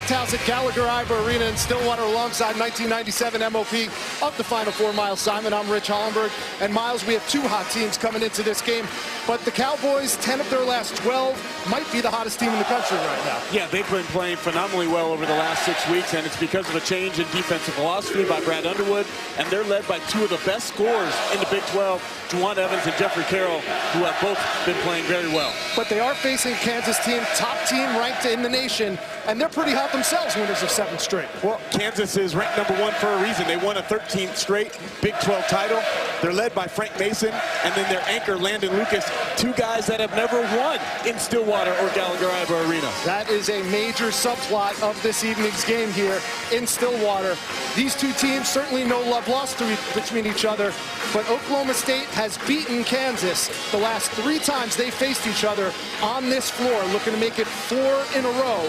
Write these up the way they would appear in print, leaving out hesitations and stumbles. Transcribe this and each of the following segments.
packed house at Gallagher-Iba Arena in Stillwater alongside 1997 MOP of the Final Four, Miles Simon. I'm Rich Hollenberg. And Miles, we have two hot teams coming into this game, but the Cowboys, 10 of their last 12, might be the hottest team in the country right now. Yeah, they've been playing phenomenally well over the last 6 weeks, and it's because of a change in defensive philosophy by Brad Underwood, and they're led by two of the best scorers in the Big 12, Juwan Evans and Jeffrey Carroll, who have both been playing very well. But they are facing Kansas team, top team ranked in the nation, and they're pretty hot themselves, winners of 7 straight. Well, Kansas is ranked #1 for a reason. They won a 13th straight Big 12 title. They're led by Frank Mason, and then their anchor, Landon Lucas, two guys that have never won in Stillwater or Gallagher-Iba Arena. That is a major subplot of this evening's game here in Stillwater. These two teams, certainly no love lost between each other, but Oklahoma State has beaten Kansas the last 3 times they faced each other on this floor, looking to make it 4 in a row.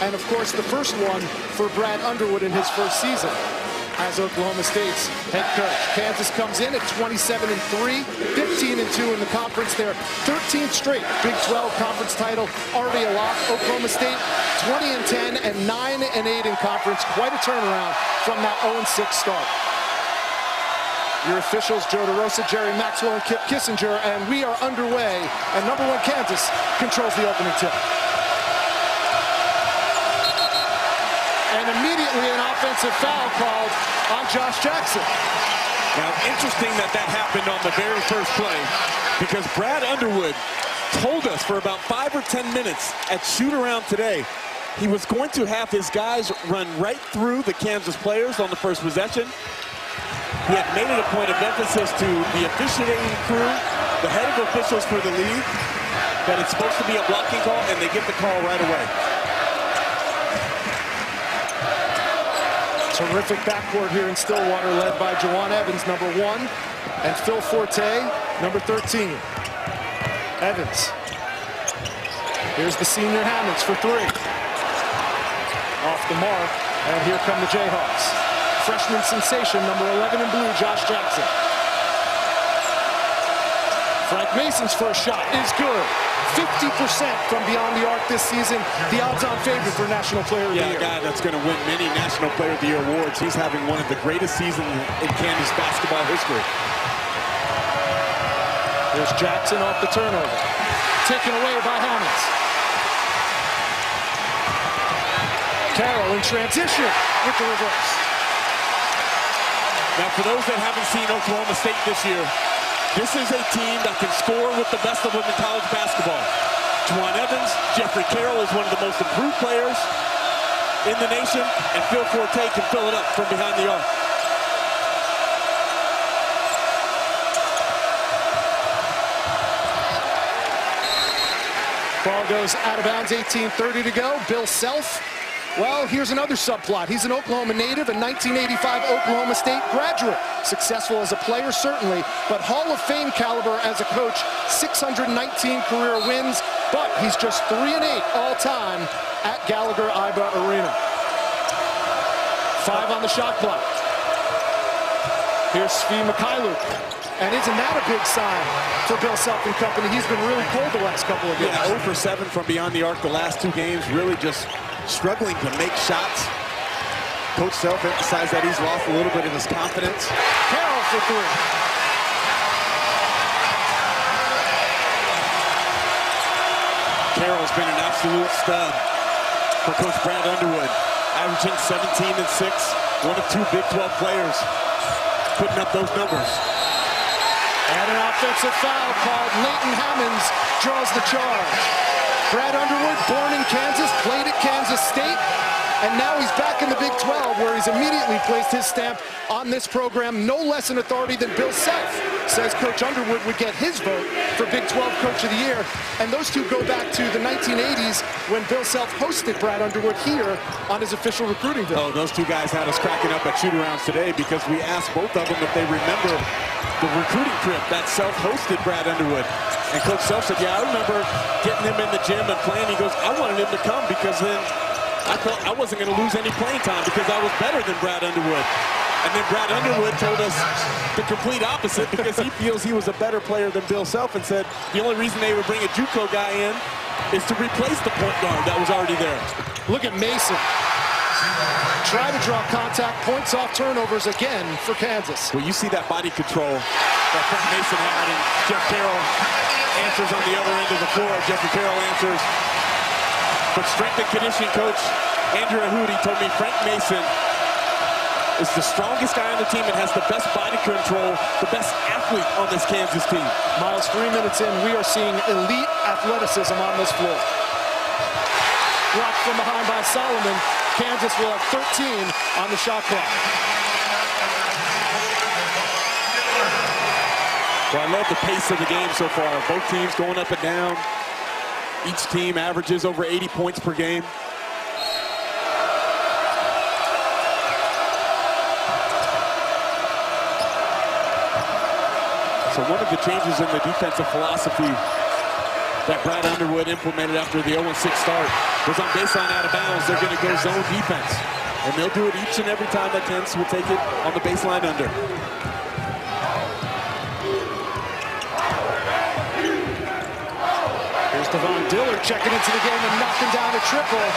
And of course, the first one for Brad Underwood in his first season as Oklahoma State's head coach. Kansas comes in at 27-3, 15-2 in the conference. Their 13th straight Big 12 conference title already a lock. Oklahoma State 20-10 and 9-8 in conference. Quite a turnaround from that 0-6 start. Your officials, Joe DeRosa, Jerry Maxwell, and Kip Kissinger, and we are underway. And #1 Kansas controls the opening tip. And immediately an offensive foul called on Josh Jackson. Now, interesting that happened on the very first play, because Brad Underwood told us for about 5 or 10 minutes at shoot-around today he was going to have his guys run right through the Kansas players on the first possession. He had made it a point of emphasis to the officiating crew, the head of officials for the league, that it's supposed to be a blocking call, and they get the call right away. Terrific backcourt here in Stillwater, led by Juwan Evans, #1, and Phil Forte, #13. Evans. Here's the senior Hammonds for 3. Off the mark, and here come the Jayhawks. Freshman sensation, #11 in blue, Josh Jackson. Frank Mason's first shot is good. 50% from beyond the arc this season. The odds-on favorite for National Player of the Year. Yeah, a guy that's going to win many National Player of the Year awards. He's having one of the greatest seasons in Kansas basketball history. There's Jackson off the turnover. Taken away by Hammonds. Carroll in transition with the reverse. Now, for those that haven't seen Oklahoma State this year, this is a team that can score with the best of them in college basketball. Juwan Evans, Jeffrey Carroll is one of the most improved players in the nation, and Phil Forte can fill it up from behind the arc. Ball goes out of bounds, 18:30 to go. Bill Self. Well, here's another subplot. He's an Oklahoma native, a 1985 Oklahoma State graduate. Successful as a player, certainly, but Hall of Fame caliber as a coach. 619 career wins, but he's just 3-8 all-time at Gallagher-Iba Arena. 5 on the shot clock. Here's Svi Mikhailuk. And isn't that a big sign for Bill Self and company? He's been really cold the last couple of games. Yeah, 0 for 7 from beyond the arc the last 2 games, really just struggling to make shots. Coach Self emphasized that he's lost a little bit of his confidence. Carroll for 3. Carroll's been an absolute stud for Coach Brad Underwood, averaging 17 and 6, one of 2 Big 12 players putting up those numbers. And an offensive foul called. Leighton Hammonds draws the charge. Brad Underwood, born in Kansas, played at Kansas State, and now he's back in the Big 12, where he's immediately placed his stamp on this program. No less an authority than Bill Self says Coach Underwood would get his vote for Big 12 Coach of the Year. And those two go back to the 1980s when Bill Self hosted Brad Underwood here on his official recruiting visit. Oh, those two guys had us cracking up at shoot-arounds today, because we asked both of them if they remember the recruiting trip that Self hosted Brad Underwood. And Coach Self said, yeah, I remember getting him in the gym and playing. He goes, I wanted him to come because then I felt I wasn't going to lose any playing time because I was better than Brad Underwood. And then Brad Underwood told us the complete opposite, because he feels he was a better player than Bill Self, and said the only reason they would bring a JUCO guy in is to replace the point guard that was already there. Look at Mason. Try to draw contact, points off turnovers again for Kansas. Well, you see that body control that Frank Mason had, and Jeff Carroll answers on the other end of the floor. Jeffrey Carroll answers. But strength and conditioning coach Andrew Ahudi told me Frank Mason is the strongest guy on the team and has the best body control, the best athlete on this Kansas team. Miles, 3 minutes in, we are seeing elite athleticism on this floor. Blocked from behind by Solomon. Kansas will have 13 on the shot clock. Well, I love the pace of the game so far. Both teams going up and down. Each team averages over 80 points per game. So one of the changes in the defensive philosophy that Brad Underwood implemented after the 0-6 start was on baseline out of bounds. They're going to go zone defense. And they'll do it each and every time that Kansas will take it on the baseline under. Here's Devon Dillard checking into the game and knocking down a triple.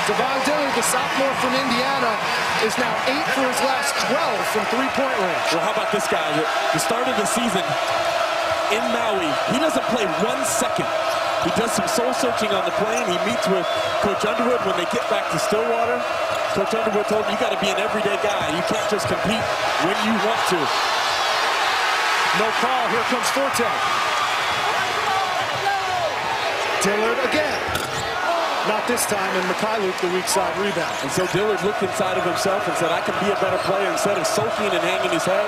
Devon Dillard, the sophomore from Indiana, is now 8 for his last 12 from three-point range. Well, how about this guy? The start of the season in Maui, he doesn't play 1 second. He does some soul-searching on the plane. He meets with Coach Underwood when they get back to Stillwater. Coach Underwood told him, you got to be an everyday guy. You can't just compete when you want to. No call. Here comes Forte. Dillard again. Not this time, and Mikhailuk the weak side rebound. And so Dillard looked inside of himself and said, I can be a better player. Instead of sulking and hanging his head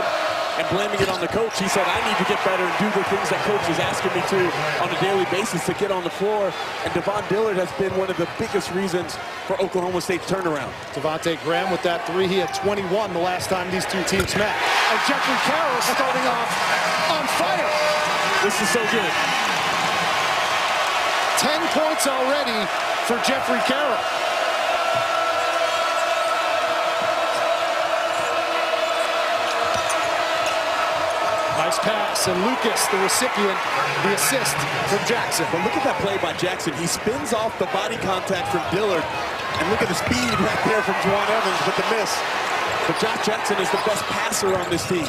and blaming it on the coach, he said, I need to get better and do the things that coach is asking me to on a daily basis to get on the floor. And Devon Dillard has been one of the biggest reasons for Oklahoma State's turnaround. Devontae Graham with that three. He had 21 the last time these two teams met. And Jeffrey Carroll starting off on fire. This is so good. 10 points already for Jeffrey Carroll. Nice pass, and Lucas, the recipient, the assist from Jackson. But look at that play by Jackson. He spins off the body contact from Dillard. And look at the speed right there from Juwan Evans with the miss. But Josh Jackson is the best passer on this team.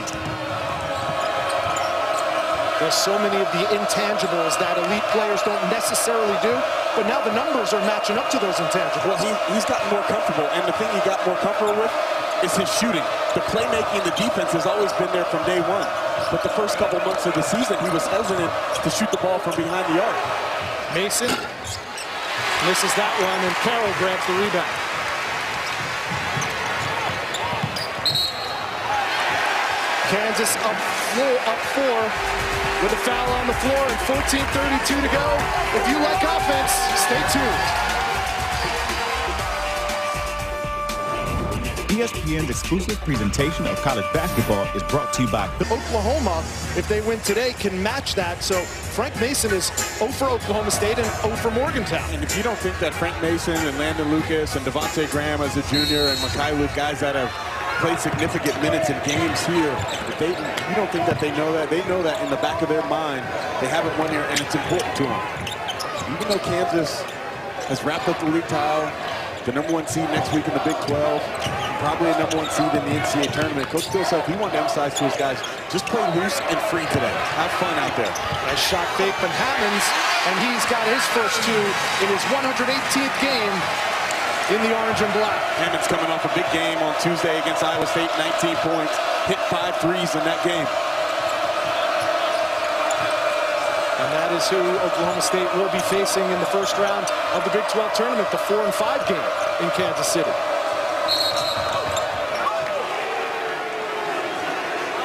There's so many of the intangibles that elite players don't necessarily do, but now the numbers are matching up to those intangibles. Well, he's gotten more comfortable, and the thing he got more comfortable with is his shooting. The playmaking, the defense has always been there from day one. But the first couple months of the season, he was hesitant to shoot the ball from behind the arc. Mason misses that one, and Carroll grabs the rebound. Kansas up 4 with a foul on the floor and 14:32 to go. If you like offense, stay tuned. ESPN's exclusive presentation of college basketball is brought to you by Oklahoma, if they win today, can match that. So Frank Mason is 0 for Oklahoma State and 0 for Morgantown. And if you don't think that Frank Mason and Landon Lucas and Devontae Graham as a junior and Mikhailuk, guys that have played significant minutes in games here, if you don't think that they know that, they know that in the back of their mind, they haven't won here and it's important to them. Even though Kansas has wrapped up the league title, the #1 seed next week in the Big 12, probably a #1 seed in the NCAA tournament. Coach Bill said he wanted to emphasize to his guys, just play loose and free today. Have fun out there. Nice shot fake from Hammonds, and he's got his first 2 in his 118th game in the orange and black. Hammonds coming off a big game on Tuesday against Iowa State, 19 points, hit 5 threes in that game. And that is who Oklahoma State will be facing in the first round of the Big 12 tournament, the 4-5 game in Kansas City.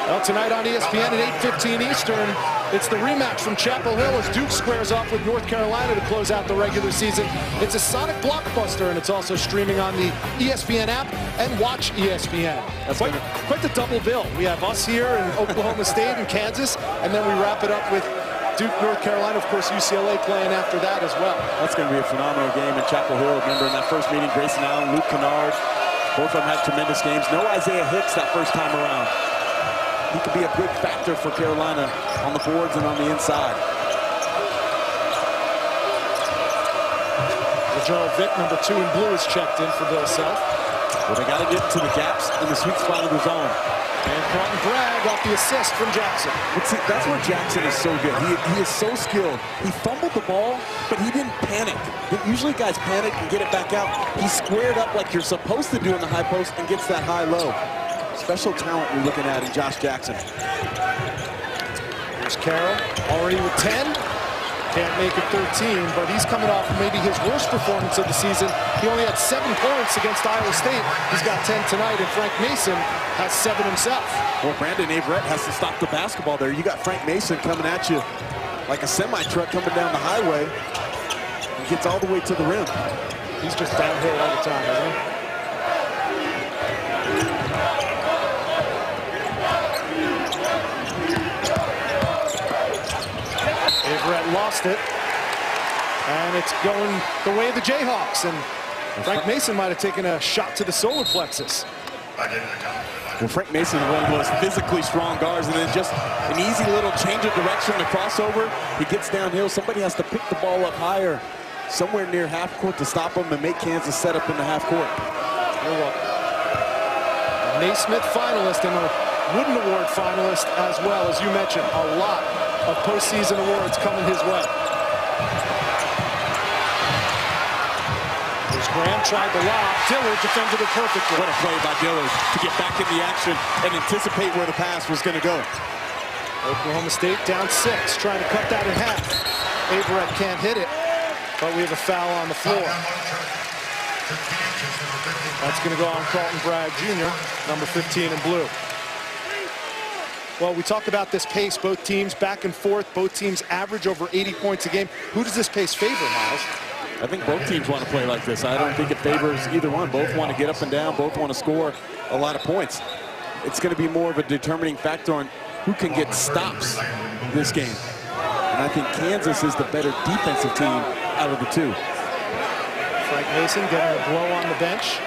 Well, tonight on ESPN at 8:15 Eastern, it's the rematch from Chapel Hill as Duke squares off with North Carolina to close out the regular season. It's a Sonic blockbuster, and it's also streaming on the ESPN app and Watch ESPN. Quite the double bill. We have us here in Oklahoma State and Kansas, and then we wrap it up with Duke, North Carolina, of course, UCLA playing after that as well. That's going to be a phenomenal game in Chapel Hill. Remember in that first meeting, Grayson Allen, Luke Kennard, both of them had tremendous games. No Isaiah Hicks that first time around. He could be a big factor for Carolina on the boards and on the inside. Gerald Vick, number 2 in blue, is checked in for Bill Self. Well, they got to get to the gaps in the sweet spot of the zone. And Carlton Bragg got the assist from Jackson. But see, that's where Jackson is so good. He is so skilled. He fumbled the ball, but he didn't panic. Usually guys panic and get it back out. He squared up like you're supposed to do in the high post and gets that high-low. Special talent we're looking at in Josh Jackson. Here's Carroll, already with 10. Can't make it 13, but he's coming off maybe his worst performance of the season. He only had 7 points against Iowa State. He's got 10 tonight, and Frank Mason has 7 himself. Well, Brandon Averette has to stop the basketball there. You got Frank Mason coming at you like a semi-truck coming down the highway. He gets all the way to the rim. He's just downhill all the time, isn't he? Averette lost it, and it's going the way of the Jayhawks, and Frank Mason might have taken a shot to the solar plexus. Well, Frank Mason is one of the most physically strong guards, and then just an easy little change of direction, the crossover. He gets downhill. Somebody has to pick the ball up higher, somewhere near half court to stop him and make Kansas set up in the half court. You're welcome. Naismith finalist and a Wooden Award finalist as well, as you mentioned. A lot of postseason awards coming his way. There's Graham, tried the lob. Dillard defended it perfectly. What a play by Dillard to get back in the action and anticipate where the pass was going to go. Oklahoma State down 6, trying to cut that in half. Averette can't hit it, but we have a foul on the floor. That's going to go on Carlton Bragg Jr., number 15 in blue. Well, we talk about this pace, both teams back and forth, both teams average over 80 points a game. Who does this pace favor, Miles? I think both teams want to play like this. I don't think it favors either one. Both want to get up and down, both want to score a lot of points. It's going to be more of a determining factor on who can get stops this game. And I think Kansas is the better defensive team out of the two. Frank Mason getting a blow on the bench.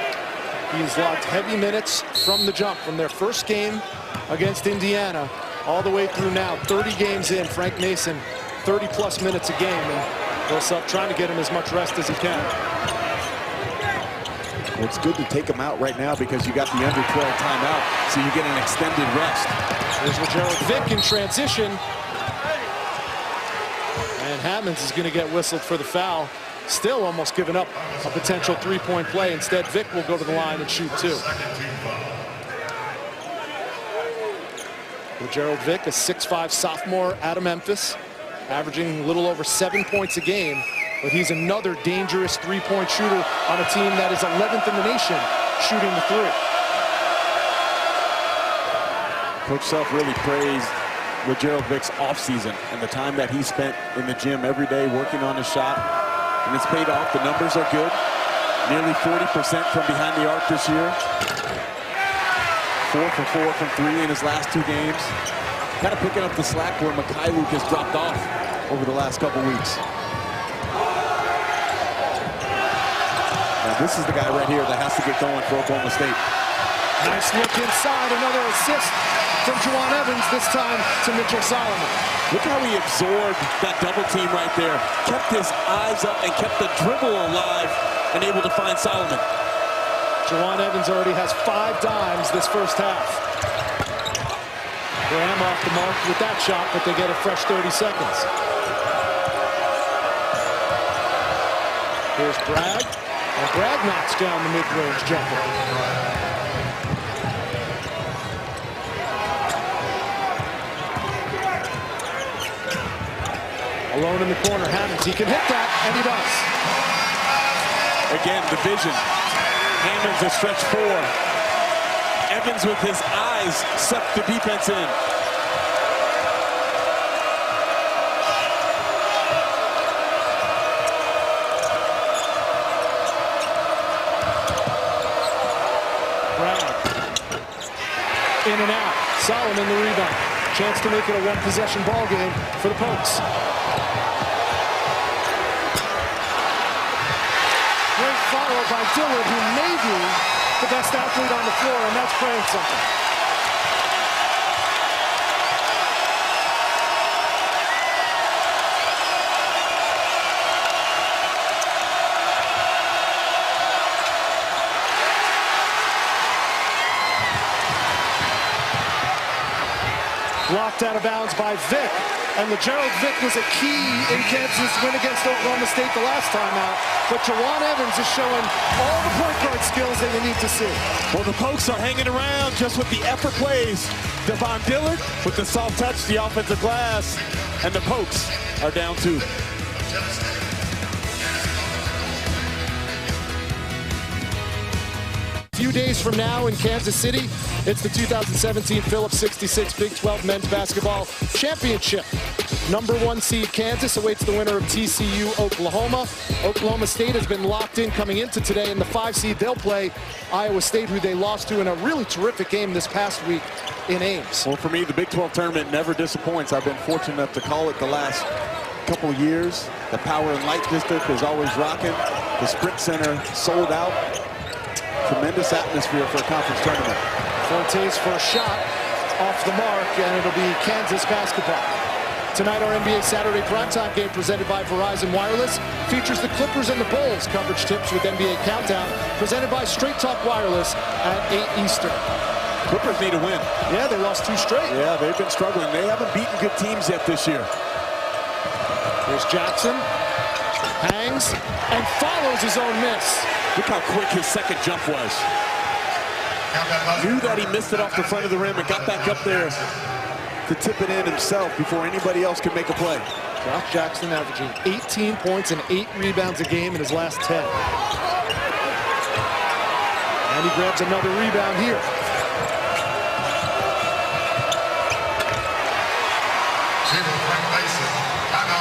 He's logged heavy minutes from the jump, from their first game against Indiana all the way through now. 30 games in, Frank Mason, 30-plus minutes a game, and Bill Self trying to get him as much rest as he can. Well, it's good to take him out right now because you got the under 12 timeout, so you get an extended rest. There's Gerald Vick in transition. And Hammonds is going to get whistled for the foul. Still almost giving up a potential three-point play. Instead, Vick will go to the line and shoot 2. Gerald Vick, a 6'5" sophomore out of Memphis, averaging a little over 7 points a game, but he's another dangerous three-point shooter on a team that is 11th in the nation shooting the 3. Coach Self really praised Gerald Vick's offseason and the time that he spent in the gym every day working on his shot, and it's paid off. The numbers are good. Nearly 40% from behind the arc this year. 4 for 4 from 3 in his last 2 games. Kind of picking up the slack where Mikhailuk has dropped off over the last couple weeks. Now this is the guy right here that has to get going for Oklahoma State. Nice look inside, another assist from Juwan Evans, this time to Mitchell Solomon. Look how he absorbed that double team right there. Kept his eyes up and kept the dribble alive and able to find Solomon. Juwan Evans already has 5 dimes this first half. Graham off the mark with that shot, but they get a fresh 30 seconds. Here's Bragg, and Bragg knocks down the mid-range jumper. Alone in the corner, Hammonds, he can hit that, and he does. Again, the vision. Hammonds a stretch 4. Evans with his eyes sucked the defense in. Bragg. In and out. Solomon the rebound. Chance to make it a one-possession ball game for the Pokes. Great follow by Dillard, who may be the best athlete on the floor, and that's praying something. Blocked out of bounds by Vick. And LeGerald Vick was a key in Kansas' win against Oklahoma State the last time out. But Juwan Evans is showing all the point guard skills that you need to see. Well, the Pokes are hanging around just with the effort plays. Devon Dillard with the soft touch, the offensive glass. And the Pokes are down 2. Few days from now in Kansas City, it's the 2017 Phillips 66 Big 12 Men's Basketball Championship. #1 seed Kansas awaits the winner of TCU Oklahoma. Oklahoma State has been locked in coming into today in the 5 seed. They'll play Iowa State, who they lost to in a really terrific game this past week in Ames. Well, for me, the Big 12 tournament never disappoints. I've been fortunate enough to call it the last couple of years. The Power and Light District is always rocking. The Sprint Center sold out. Tremendous atmosphere for a conference tournament. Fuerte's first shot off the mark, and it'll be Kansas basketball. Tonight, our NBA Saturday primetime game presented by Verizon Wireless features the Clippers and the Bulls. Coverage tips with NBA Countdown presented by Straight Talk Wireless at 8 Eastern. Clippers need a win. Yeah, they lost 2 straight. Yeah, they've been struggling. They haven't beaten good teams yet this year. Here's Jackson. Hangs and follows his own miss. Look how quick his second jump was. Knew that he missed it off the front of the rim and got back up there to tip it in himself before anybody else could make a play. Josh Jackson averaging 18 points and 8 rebounds a game in his last 10. And he grabs another rebound here.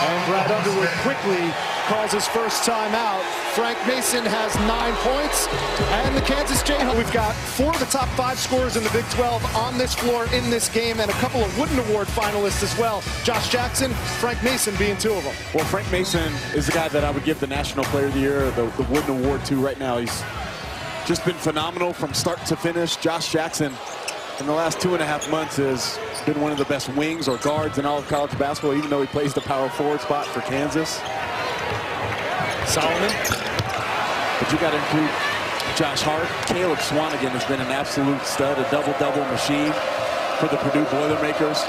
And Brad Underwood quickly calls his first time out. Frank Mason has 9 points, and the Kansas Jayhawks. We've got 4 of the top 5 scorers in the Big 12 on this floor in this game, and a couple of Wooden Award finalists as well. Josh Jackson, Frank Mason being 2 of them. Well, Frank Mason is the guy that I would give the National Player of the Year, the Wooden Award to right now. He's just been phenomenal from start to finish. Josh Jackson, in the last 2.5 months, has been one of the best wings or guards in all of college basketball, even though he plays the power forward spot for Kansas. Solomon. But you got to include Josh Hart. Caleb Swanigan has been an absolute stud, a double-double machine for the Purdue Boilermakers.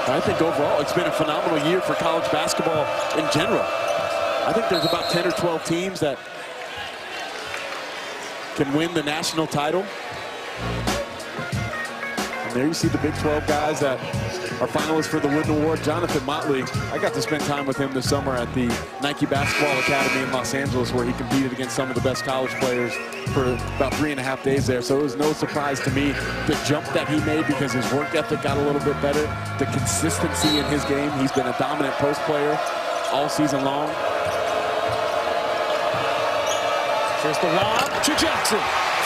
I think overall it's been a phenomenal year for college basketball in general. I think there's about 10 or 12 teams that can win the national title. And there you see the Big 12 guys that are finalists for the Wooden Award. Jonathan Motley, I got to spend time with him this summer at the Nike Basketball Academy in Los Angeles, where he competed against some of the best college players for about 3.5 days there. So it was no surprise to me the jump that he made, because his work ethic got a little bit better. The consistency in his game. He's been a dominant post player all season long. Here's the lob to Jackson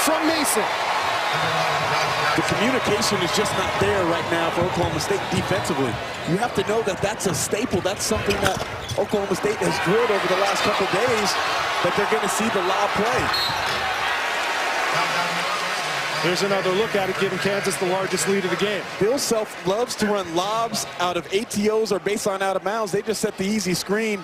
from Mason. The communication is just not there right now for Oklahoma State defensively. You have to know that that's a staple. That's something that Oklahoma State has drilled over the last couple of days, that they're going to see the lob play. Here's another look at it, giving Kansas the largest lead of the game. Bill Self loves to run lobs out of ATOs or baseline out of bounds. They just set the easy screen.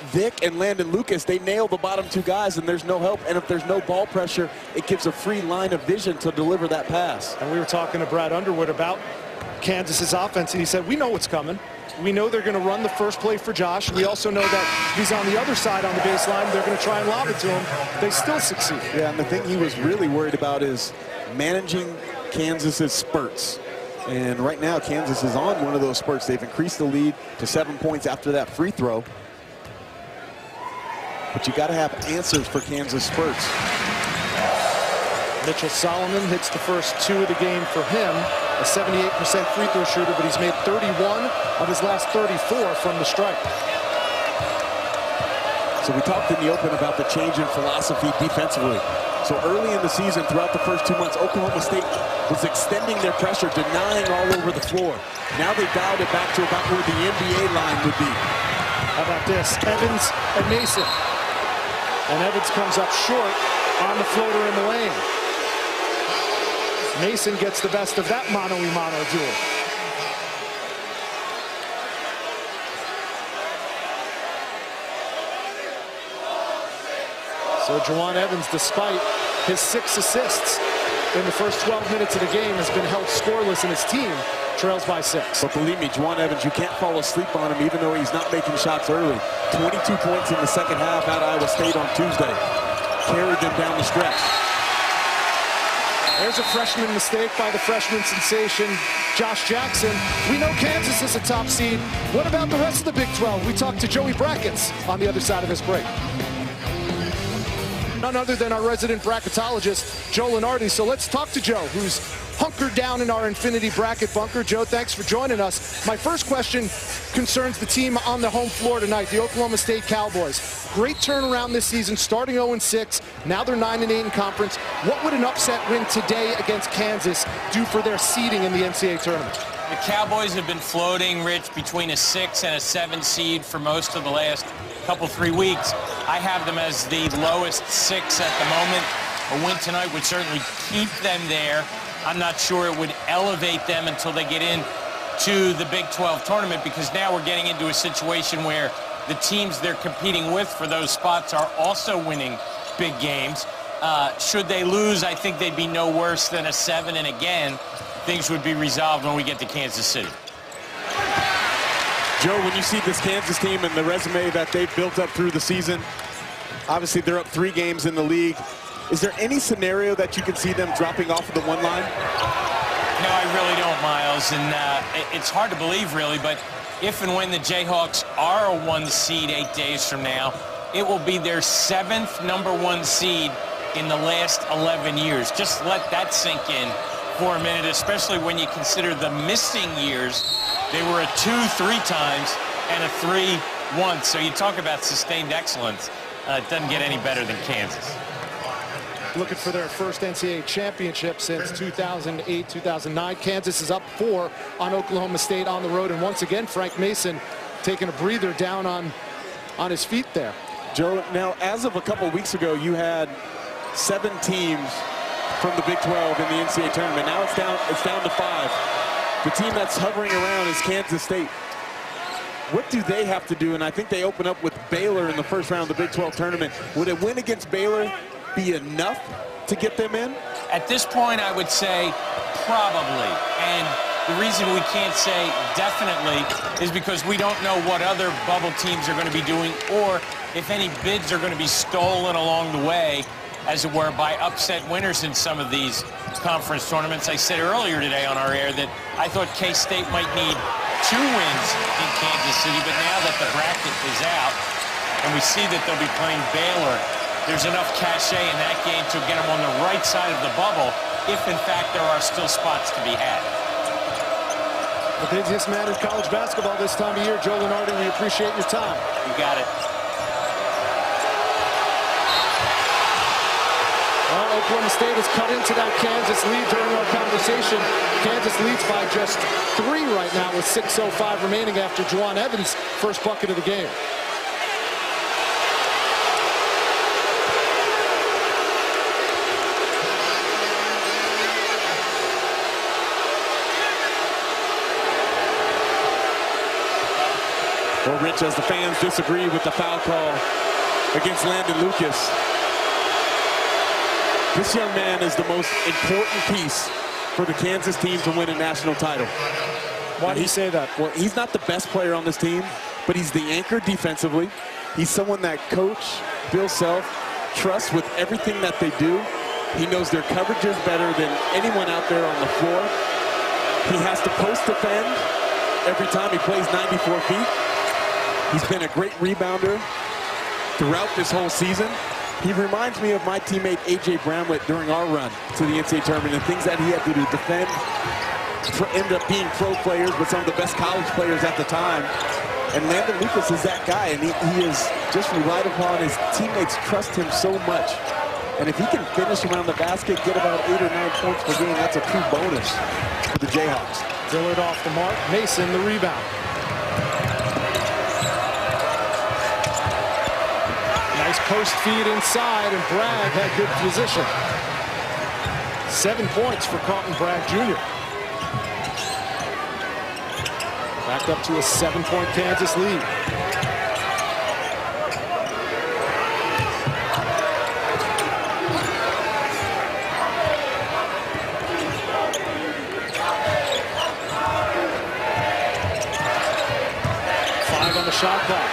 Vick and Landon Lucas, they nail the bottom 2 guys, and there's no help. And if there's no ball pressure, it gives a free line of vision to deliver that pass. And we were talking to Brad Underwood about Kansas's offense, and he said, we know what's coming. We know they're going to run the first play for Josh. We also know that he's on the other side on the baseline. They're going to try and lob it to him. They still succeed. Yeah, and the thing he was really worried about is managing Kansas's spurts. And right now, Kansas is on one of those spurts. They've increased the lead to 7 points after that free throw. But you got to have answers for Kansas spurts. Mitchell Solomon hits the first 2 of the game for him. A 78% free throw shooter, but he's made 31 of his last 34 from the stripe. So we talked in the open about the change in philosophy defensively. So early in the season, throughout the first 2 months, Oklahoma State was extending their pressure, denying all over the floor. Now they dialed it back to about where the NBA line would be. How about this? Evans and Mason. And Evans comes up short on the floater in the lane. Mason gets the best of that mano-a-mano duel. So Juwan Evans, despite his 6 assists, in the first 12 minutes of the game has been held scoreless, and his team trails by 6. But believe me, Juwan Evans, you can't fall asleep on him even though he's not making shots early. 22 points in the second half at Iowa State on Tuesday. Carried them down the stretch. There's a freshman mistake by the freshman sensation, Josh Jackson. We know Kansas is a top seed. What about the rest of the Big 12? We talked to Joey Brackets on the other side of this break. None other than our resident bracketologist, Joe Lunardi. So let's talk to Joe, who's hunkered down in our Infinity Bracket bunker. Joe, thanks for joining us. My first question concerns the team on the home floor tonight, the Oklahoma State Cowboys. Great turnaround this season, starting 0-6. Now they're 9-8 in conference. What would an upset win today against Kansas do for their seeding in the NCAA tournament? The Cowboys have been floating, Rich, between a 6 and a 7 seed for most of the last couple, 3 weeks. I have them as the lowest 6 at the moment. A win tonight would certainly keep them there. I'm not sure it would elevate them until they get into the Big 12 tournament, because now we're getting into a situation where the teams they're competing with for those spots are also winning big games. Should they lose, I think they'd be no worse than a 7, and again, things would be resolved when we get to Kansas City. Joe, when you see this Kansas team and the resume that they've built up through the season, obviously they're up 3 games in the league. Is there any scenario that you can see them dropping off of the 1 line? No, I really don't, Miles, and it's hard to believe, really, but if and when the Jayhawks are a 1 seed 8 days from now, it will be their 7th number 1 seed in the last 11 years. Just let that sink in for a minute, especially when you consider the missing years. They were a 2 3 times and a 3 once. So you talk about sustained excellence. It doesn't get any better than Kansas. Looking for their first NCAA championship since 2008-2009. Kansas is up 4 on Oklahoma State on the road. And once again, Frank Mason taking a breather down on his feet there. Joe, now as of a couple weeks ago, you had 7 teams from the Big 12 in the NCAA tournament. Now it's down to 5. The team that's hovering around is Kansas State. What do they have to do? And I think they open up with Baylor in the first round of the Big 12 tournament. Would a win against Baylor be enough to get them in? At this point, I would say probably. And the reason we can't say definitely is because we don't know what other bubble teams are going to be doing, or if any bids are going to be stolen along the way, as it were, by upset winners in some of these conference tournaments. I said earlier today on our air that I thought K-State might need 2 wins in Kansas City, but now that the bracket is out and we see that they'll be playing Baylor, there's enough cachet in that game to get them on the right side of the bubble if, in fact, there are still spots to be had. The busiest man in college basketball this time of year, Joe Lunardi, we appreciate your time. You got it. Well, Oklahoma State has cut into that Kansas lead during our conversation. Kansas leads by just 3 right now with 6:05 remaining after Juwan Evans' first bucket of the game. Well, Rich, as the fans disagree with the foul call against Landon Lucas, this young man is the most important piece for the Kansas team to win a national title. Why do you say that? Well, he's not the best player on this team, but he's the anchor defensively. He's someone that Coach Bill Self trusts with everything that they do. He knows their coverages better than anyone out there on the floor. He has to post defend every time he plays 94 feet. He's been a great rebounder throughout this whole season. He reminds me of my teammate A.J. Bramlett during our run to the NCAA tournament and things that he had to do, defend, ended up being pro players, but some of the best college players at the time. And Landon Lucas is that guy, and he is just relied upon. His teammates trust him so much. And if he can finish around the basket, get about 8 or 9 points per game, that's a true bonus for the Jayhawks. Dillard off the mark, Mason the rebound. Nice post feed inside, and Bragg had good position. 7 points for Carlton Bragg Jr. Back up to a 7-point Kansas lead. shot clock.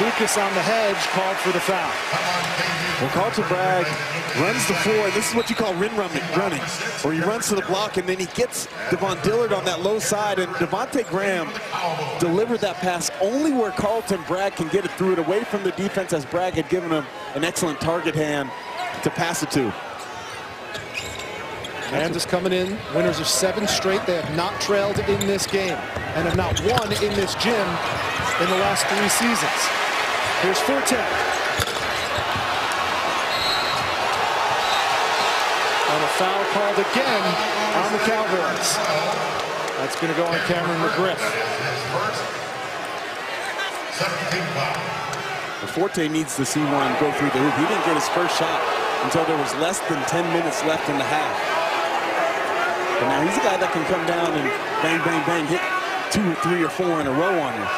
Lucas on the hedge called for the foul. Well, Carlton Bragg runs the floor, and this is what you call running, where he runs to the block, and then he gets Devon Dillard on that low side, and Devontae Graham delivered that pass only where Carlton Bragg can get it through it away from the defense, as Bragg had given him an excellent target hand to pass it to. Kansas coming in, winners of 7 straight. They have not trailed in this game and have not won in this gym in the last 3 seasons. Here's Forte. And a foul called again on the Cowboys. That's going to go on Cameron McGriff. Forte needs to see one go through the hoop. He didn't get his first shot until there was less than 10 minutes left in the half. But now he's a guy that can come down and bang, bang, bang, hit 2, 3, or 4 in a row on you.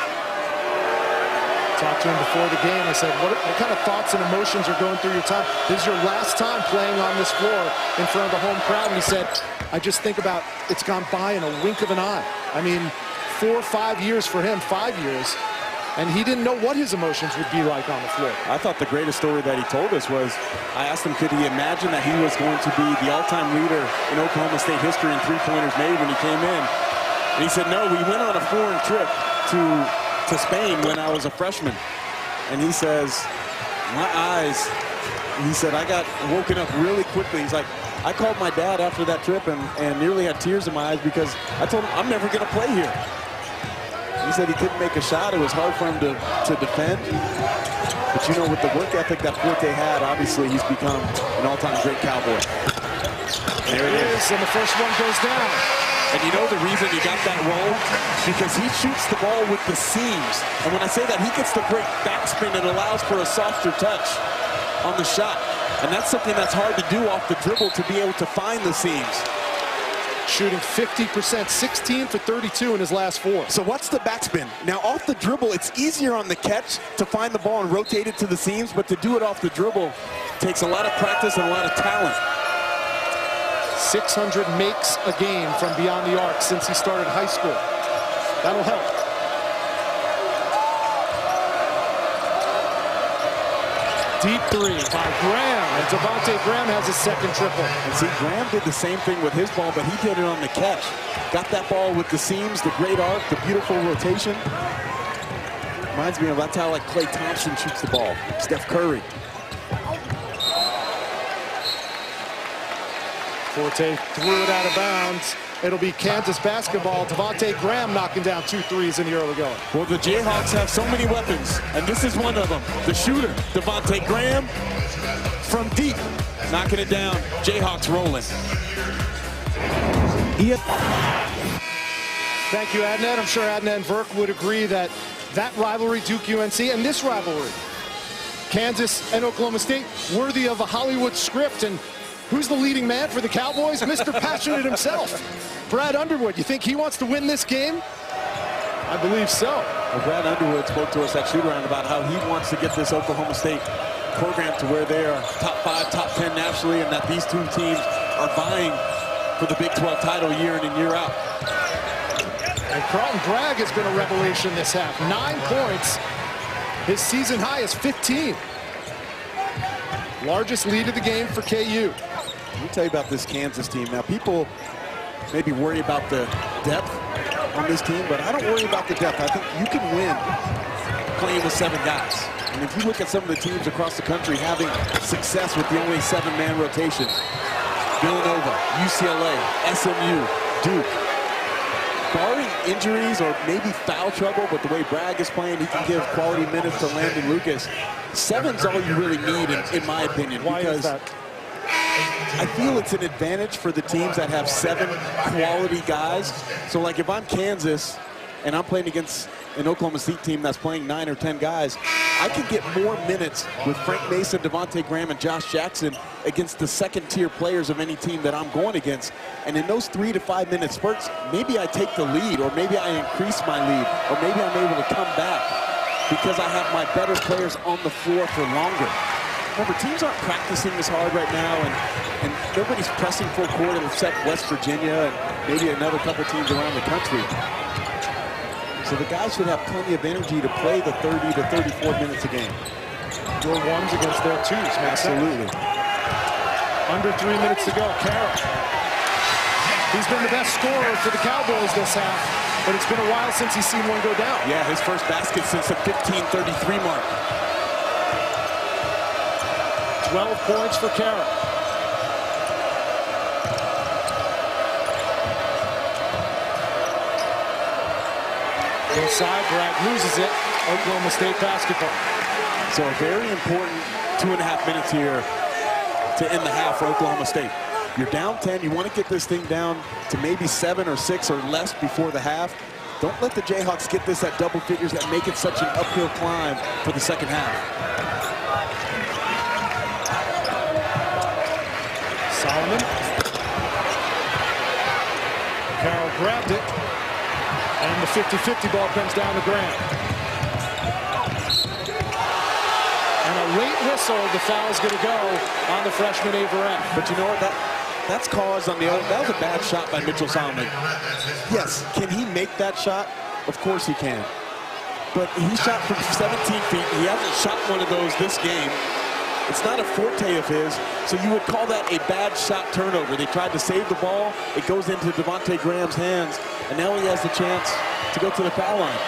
Talked to him before the game. I said, what kind of thoughts and emotions are going through your time? This is your last time playing on this floor in front of the home crowd. And he said, I just think about it's gone by in a wink of an eye. I mean, 4 or 5 years for him, 5 years. And he didn't know what his emotions would be like on the floor. I thought the greatest story that he told us was, I asked him, could he imagine that he was going to be the all-time leader in Oklahoma State history in three-pointers made when he came in? And he said, no, we went on a foreign trip to Spain when I was a freshman. And he says, my eyes, he said, I got woken up really quickly. He's like, I called my dad after that trip and nearly had tears in my eyes because I told him, I'm never going to play here. He said he couldn't make a shot. It was hard for him to defend. But you know, with the work ethic that Forte had, obviously he's become an all-time great Cowboy. There it is, and the first one goes down. And you know the reason he got that roll? Because he shoots the ball with the seams. And when I say that, he gets the great backspin that allows for a softer touch on the shot. And that's something that's hard to do off the dribble, to be able to find the seams. Shooting 50%, 16 for 32 in his last 4. So what's the backspin? Now off the dribble, it's easier on the catch to find the ball and rotate it to the seams, but to do it off the dribble takes a lot of practice and a lot of talent. 600 makes a game from beyond the arc since he started high school. That'll help. Deep 3 by Graham, and Devontae Graham has his second triple. And see, Graham did the same thing with his ball, but he did it on the catch. Got that ball with the seams, the great arc, the beautiful rotation. Reminds me of, that's how like Klay Thompson shoots the ball. Steph Curry. Forte threw it out of bounds. It'll be Kansas basketball. Devontae Graham knocking down 2 threes in the early going. Well, the Jayhawks have so many weapons, and this is one of them. The shooter, Devontae Graham, from deep, knocking it down. Jayhawks rolling. Thank you, Adnan. I'm sure Adnan Verk would agree that that rivalry, Duke-UNC, and this rivalry, Kansas and Oklahoma State, worthy of a Hollywood script. And who's the leading man for the Cowboys? Mr. Passionate himself, Brad Underwood. You think he wants to win this game? I believe so. Well, Brad Underwood spoke to us at shoot-around about how he wants to get this Oklahoma State program to where they are top 5, top 10 nationally, and that these 2 teams are vying for the Big 12 title year in and year out. And Carlton Bragg has been a revelation this half. 9 points. His season high is 15. Largest lead of the game for KU. Let me tell you about this Kansas team. Now, people maybe worry about the depth on this team, but I don't worry about the depth. I think you can win playing with 7 guys. And if you look at some of the teams across the country having success with the only 7-man rotation, Villanova, UCLA, SMU, Duke, barring injuries or maybe foul trouble, but the way Bragg is playing, he can give quality minutes to Landon Lucas. 7's all you really need, in my opinion. Why because is that? I feel it's an advantage for the teams that have 7 quality guys. So, like, if I'm Kansas and I'm playing against an Oklahoma State team that's playing 9 or 10 guys, I can get more minutes with Frank Mason, Devontae Graham, and Josh Jackson against the second-tier players of any team that I'm going against. And in those 3 to 5 minute spurts, maybe I take the lead, or maybe I increase my lead, or maybe I'm able to come back because I have my better players on the floor for longer. Remember, teams aren't practicing as hard right now, and nobody's pressing full court except West Virginia and maybe another couple teams around the country. So the guys should have plenty of energy to play the 30 to 34 minutes a game. Your ones against their twos. Absolutely. Under 3 minutes to go. Carroll. He's been the best scorer for the Cowboys this half, but it's been a while since he's seen one go down. Yeah, his first basket since the 15:33 mark. 12 points for Carroll. Inside, Bragg loses it. Oklahoma State basketball. So a very important 2.5 minutes here to end the half for Oklahoma State. You're down 10. You want to get this thing down to maybe 7 or 6 or less before the half. Don't let the Jayhawks get this at double figures that make it such an uphill climb for the second half. Solomon. Carroll grabbed it. And the 50-50 ball comes down to Graham. And a late whistle. The foul's going to go on the freshman Averette. But you know what? That's caused on the other. That was a bad shot by Mitchell Solomon. Yes, can he make that shot? Of course he can. But he shot from 17 feet. He hasn't shot one of those this game. It's not a forte of his, so you would call that a bad shot turnover. They tried to save the ball. It goes into Devontae Graham's hands, and now he has the chance to go to the foul line.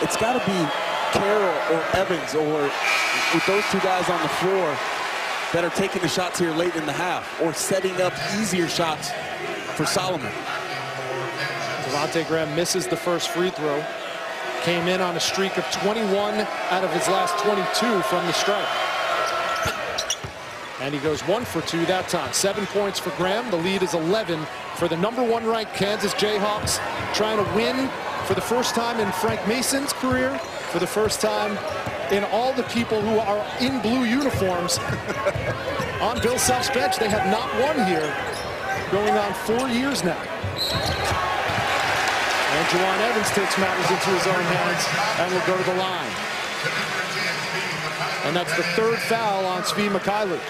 It's got to be Carroll or Evans, or with those two guys on the floor that are taking the shots here late in the half, or setting up easier shots for Solomon. Devontae Graham misses the first free throw. Came in on a streak of 21 out of his last 22 from the stripe. And he goes 1 for 2 that time. 7 points for Graham. The lead is 11 for the #1 ranked Kansas Jayhawks, trying to win for the first time in Frank Mason's career, for the first time in all the people who are in blue uniforms on Bill Self's bench. They have not won here going on 4 years now. And Juwan Evans takes matters into his own hands and will go to the line. And that's the 3rd foul on Svi Mykhailiuk.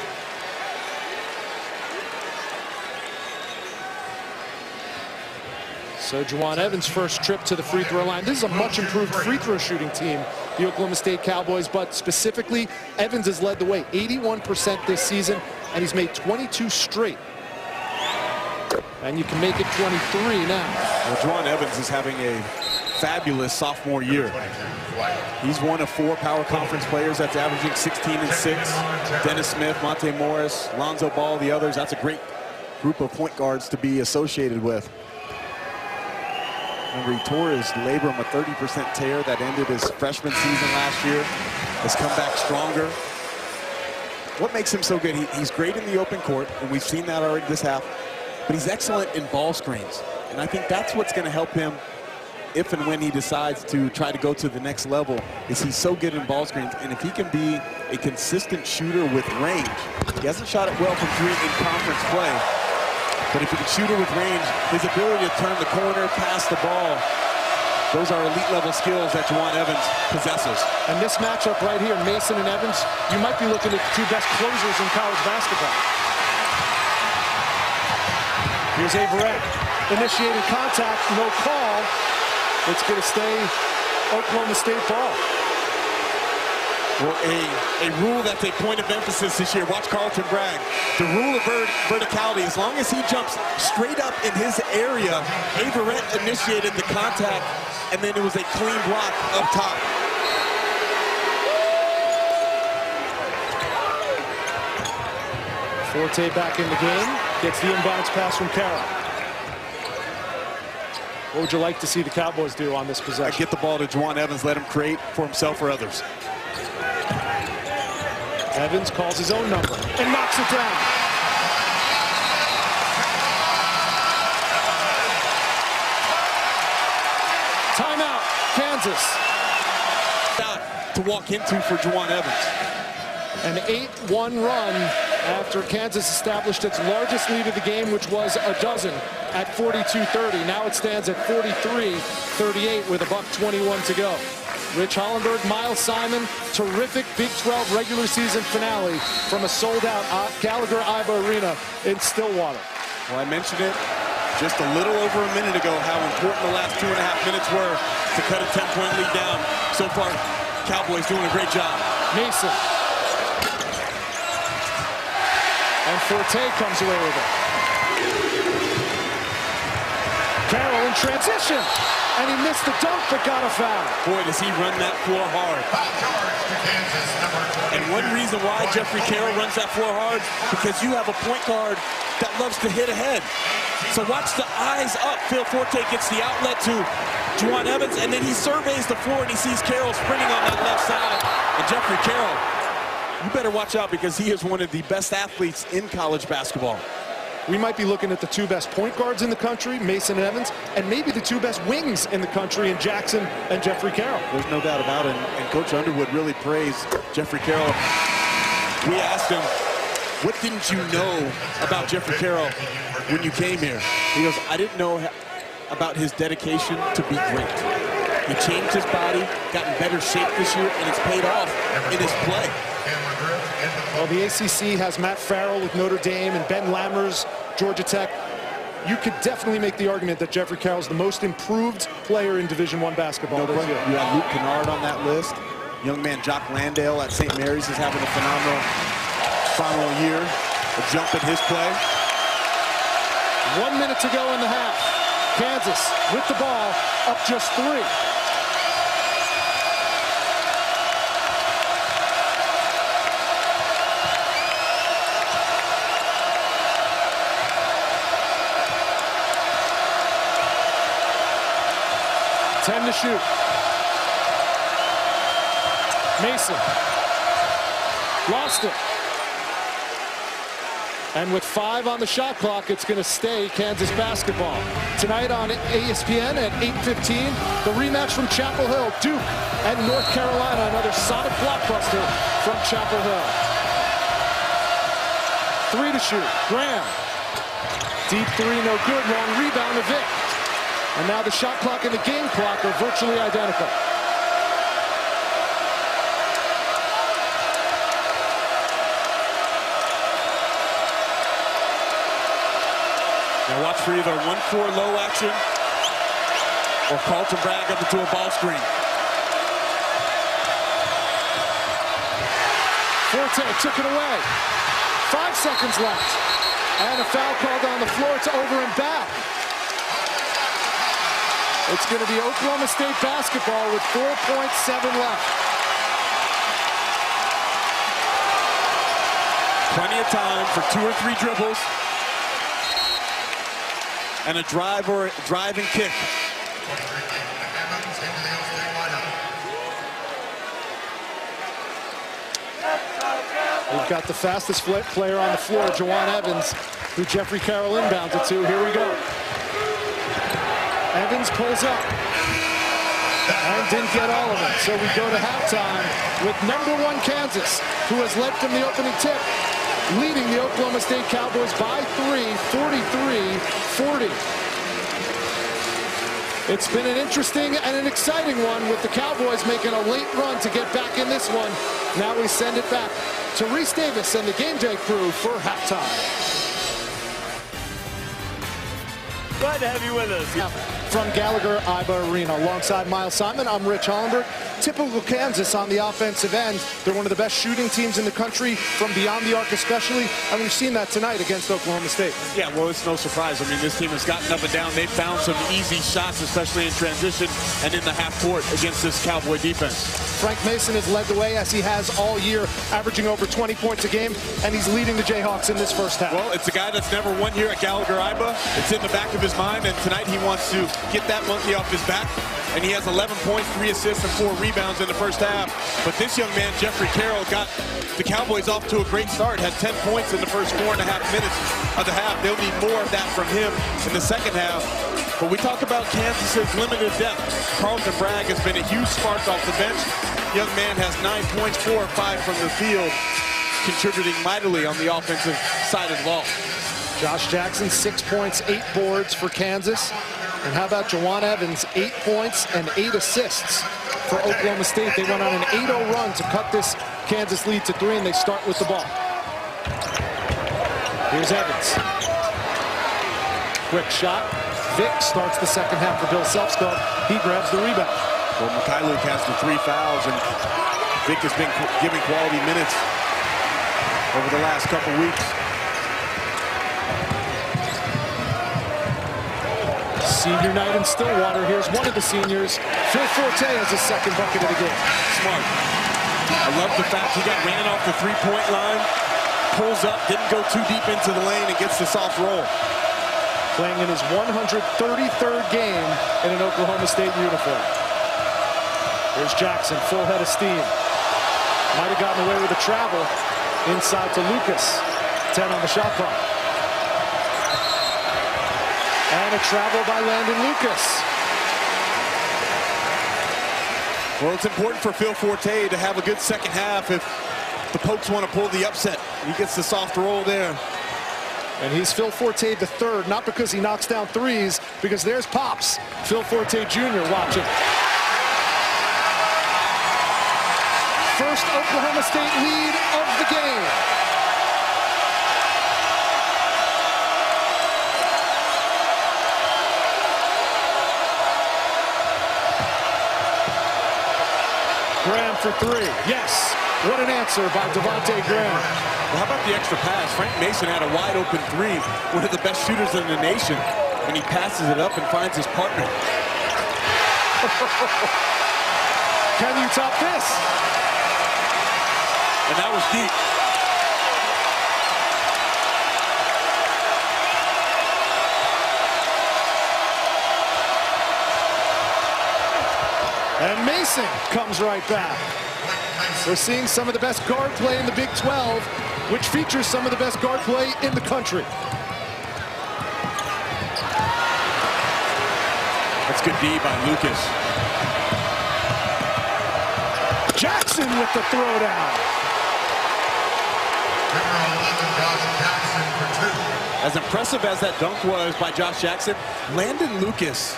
So Juwan Evans' first trip to the free throw line. This is a much improved free throw shooting team, the Oklahoma State Cowboys, but specifically Evans has led the way. 81% this season, and he's made 22 straight. And you can make it 23 now. Well, Juwan Evans is having a fabulous sophomore year. He's one of 4 power conference players that's averaging 16 and 6. Dennis Smith, Monte Morris, Lonzo Ball, the others. That's a great group of point guards to be associated with. Remember, he tore his labrum, a 30% tear that ended his freshman season last year. Has come back stronger. What makes him so good? He's great in the open court, and we've seen that already this half. But he's excellent in ball screens. And I think that's what's going to help him if and when he decides to try to go to the next level, is he's so good in ball screens. And if he can be a consistent shooter with range, he hasn't shot it well from 3 in conference play. But if he can shoot it with range, his ability to turn the corner, pass the ball, those are elite level skills that Juwan Evans possesses. And this matchup right here, Mason and Evans, you might be looking at the 2 best closers in college basketball. Here's Averette, initiating contact, no call. It's going to stay Oklahoma State ball. Well, a rule that's a point of emphasis this year. Watch Carlton Bragg. The rule of verticality, as long as he jumps straight up in his area, Averette initiated the contact, and then it was a clean block up top. Forte back in the game, gets the inbounds pass from Carroll. What would you like to see the Cowboys do on this possession? Get the ball to Juwan Evans, let him create for himself or others. Evans calls his own number and knocks it down. Timeout, Kansas. To walk into for Juwan Evans. An 8-1 run after Kansas established its largest lead of the game, which was a dozen at 42-30. Now it stands at 43-38 with $1:21 to go. Rich Hollenberg, Miles Simon, terrific Big 12 regular season finale from a sold-out Gallagher-Iba Arena in Stillwater. Well, I mentioned it. just a little over a minute ago how important the last 2.5 minutes were to cut a 10-point lead down. So far, Cowboys doing a great job. Mason. And Forte comes away with it. Carroll in transition. And he missed the dunk, but got a foul. Boy, does he run that floor hard. And one reason why Jeffrey Carroll runs that floor hard, because you have a point guard that loves to hit ahead. So watch the eyes up. Phil Forte gets the outlet to Juwan Evans, and then he surveys the floor, and he sees Carroll sprinting on that left side. And Jeffrey Carroll, you better watch out, because he is one of the best athletes in college basketball. We might be looking at the two best point guards in the country, Mason and Evans, and maybe the two best wings in the country in Jackson and Jeffrey Carroll. There's no doubt about it, and Coach Underwood really praised Jeffrey Carroll. We asked him, what didn't you know about Jeffrey Carroll when you came here? He goes, I didn't know about his dedication to be great. He changed his body, got in better shape this year, and it's paid off in his play. Well, the ACC has Matt Farrell with Notre Dame and Ben Lammers, Georgia Tech. You could definitely make the argument that Jeffrey Carroll's the most improved player in Division I basketball this year. You have Luke Kennard on that list. Young man Jock Landale at St. Mary's is having a phenomenal year. A jump in his play. 1 minute to go in the half. Kansas with the ball, up just 3. Ten to shoot. Mason lost it. And with 5 on the shot clock, it's going to stay Kansas basketball. Tonight on ESPN at 8:15, the rematch from Chapel Hill, Duke and North Carolina, another sonic blockbuster from Chapel Hill. 3 to shoot. Graham. Deep 3, no good. Long rebound to Vic. And now the shot clock and the game clock are virtually identical. Now watch for either 1-4 low action or Carlton Bragg up into a ball screen. Forte took it away. 5 seconds left. And a foul called on the floor. It's over and back. It's going to be Oklahoma State basketball with 4.7 left. Plenty of time for 2 or 3 dribbles. And a drive and kick. We've got the fastest player on the floor, Juwan Evans, who Jeffrey Carroll inbounds it to. Here we go. Evans pulls up and didn't get all of it. So we go to halftime with #1 Kansas, who has led from the opening tip, leading the Oklahoma State Cowboys by 3, 43-40. It's been an interesting and an exciting one, with the Cowboys making a late run to get back in this one. Now we send it back to Reese Davis and the Game Day crew for halftime. Glad to have you with us. From Gallagher-Iba Arena, alongside Miles Simon, I'm Rich Hollenberg. Typical Kansas on the offensive end. They're one of the best shooting teams in the country, from beyond the arc especially, and we've seen that tonight against Oklahoma State. Yeah, well, it's no surprise. I mean, this team has gotten up and down. They've found some easy shots, especially in transition and in the half court against this Cowboy defense. Frank Mason has led the way, as he has all year, averaging over 20 points a game, and he's leading the Jayhawks in this first half. Well, it's a guy that's never won here at Gallagher-Iba. It's in the back of his mind, and tonight he wants to get that monkey off his back. And he has 11 points, 3 assists, and 4 rebounds in the first half. But this young man, Jeffrey Carroll, got the Cowboys off to a great start. Had 10 points in the first 4.5 minutes of the half. They'll need more of that from him in the second half. But we talk about Kansas's limited depth. Carlton Bragg has been a huge spark off the bench. Young man has 9 points, 4 or 5 from the field, contributing mightily on the offensive side of the ball. Josh Jackson, 6 points, 8 boards for Kansas. And how about Juwan Evans, 8 points and 8 assists for Oklahoma State. They went on an 8-0 run to cut this Kansas lead to 3, and they start with the ball. Here's Evans. quick shot. Vic starts the second half for Bill Selfskog. He grabs the rebound. Well, Mykhailiuk has the 3 fouls, and Vic has been giving quality minutes over the last couple weeks. Senior night in Stillwater. Here's one of the seniors. Phil Forte has his second bucket of the game. Smart. I love the fact he ran off the 3-point line, pulls up, didn't go too deep into the lane, and gets the soft roll. Playing in his 133rd game in an Oklahoma State uniform. Here's Jackson, full head of steam. Might have gotten away with a travel. Inside to Lucas. 10 on the shot clock. And a travel by Landon Lucas. Well, it's important for Phil Forte to have a good second half if the Pokes want to pull the upset. He gets the soft roll there. And he's Phil Forte the third, not because he knocks down threes, because there's Pops. Phil Forte Jr. watching. First Oklahoma State lead of the game. Graham for 3. Yes. What an answer by Devontae Graham. Well, how about the extra pass? Frank Mason had a wide open 3. One of the best shooters in the nation. And he passes it up and finds his partner. Can you top this? And that was deep. And Mason comes right back. We're seeing some of the best guard play in the Big 12, which features some of the best guard play in the country. That's good D by Lucas. Jackson with the throwdown. As impressive as that dunk was by Josh Jackson, Landon Lucas,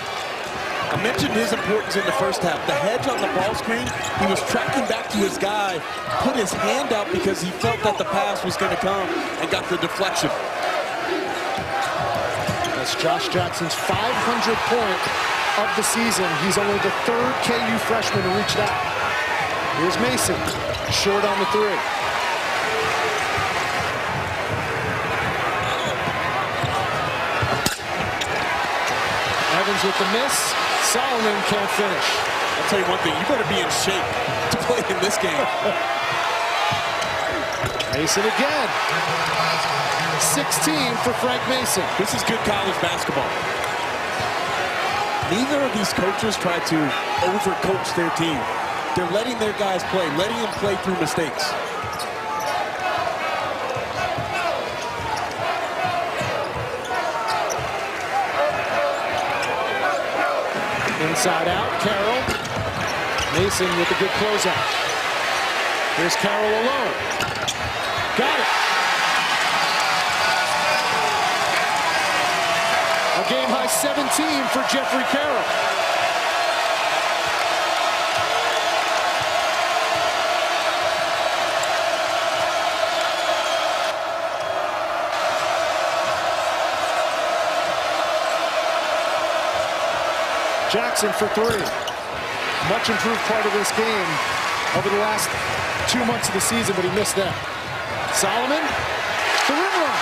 I mentioned his importance in the first half. The hedge on the ball screen, he was tracking back to his guy, put his hand out because he felt that the pass was going to come and got the deflection. That's Josh Jackson's 500th point of the season. He's only the third KU freshman to reach that. Here's Mason, short on the 3. Evans with the miss. Solomon can't finish. I'll tell you one thing, you better be in shape to play in this game. Mason again. 16 for Frank Mason. This is good college basketball. Neither of these coaches try to overcoach their team. They're letting their guys play, letting them play through mistakes. Inside out, Carroll. Mason with a good closeout. Here's Carroll alone. Got it. A game-high 17 for Jeffrey Carroll. Jackson for 3. Much improved part of this game over the last 2 months of the season, but he missed that. Solomon, the rim run.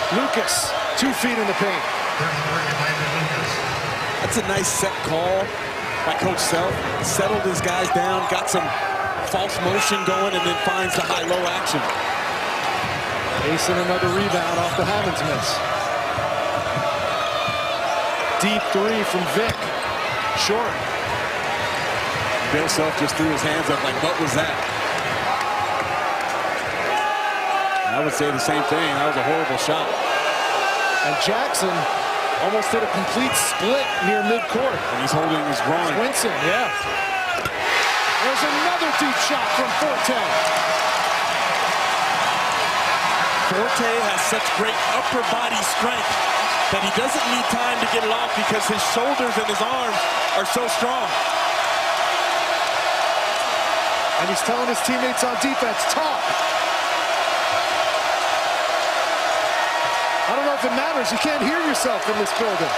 Lucas, 2 feet in the paint. That's a nice set call by Coach Self. Settled his guys down, got some false motion going, and then finds the high-low action. Mason another rebound off the Hammonds miss. Deep 3 from Vic. Short. Bill Self just threw his hands up like, what was that? I would say the same thing. That was a horrible shot. And Jackson almost did a complete split near midcourt. And he's holding his groin. Swinson, yeah. There's another deep shot from Forte. Forte has such great upper body strength that he doesn't need time to get it off because his shoulders and his arms are so strong. And he's telling his teammates on defense, talk. I don't know if it matters. You can't hear yourself in this building.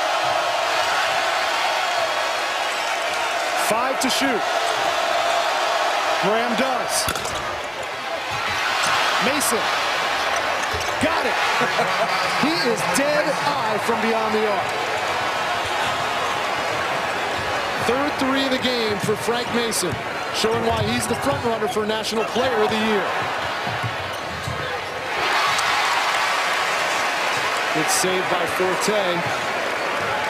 5 to shoot. Graham does. Mason. Got it. He is dead eye from beyond the arc. Third three of the game for Frank Mason, showing why he's the front runner for National Player of the Year. Good save by Forte.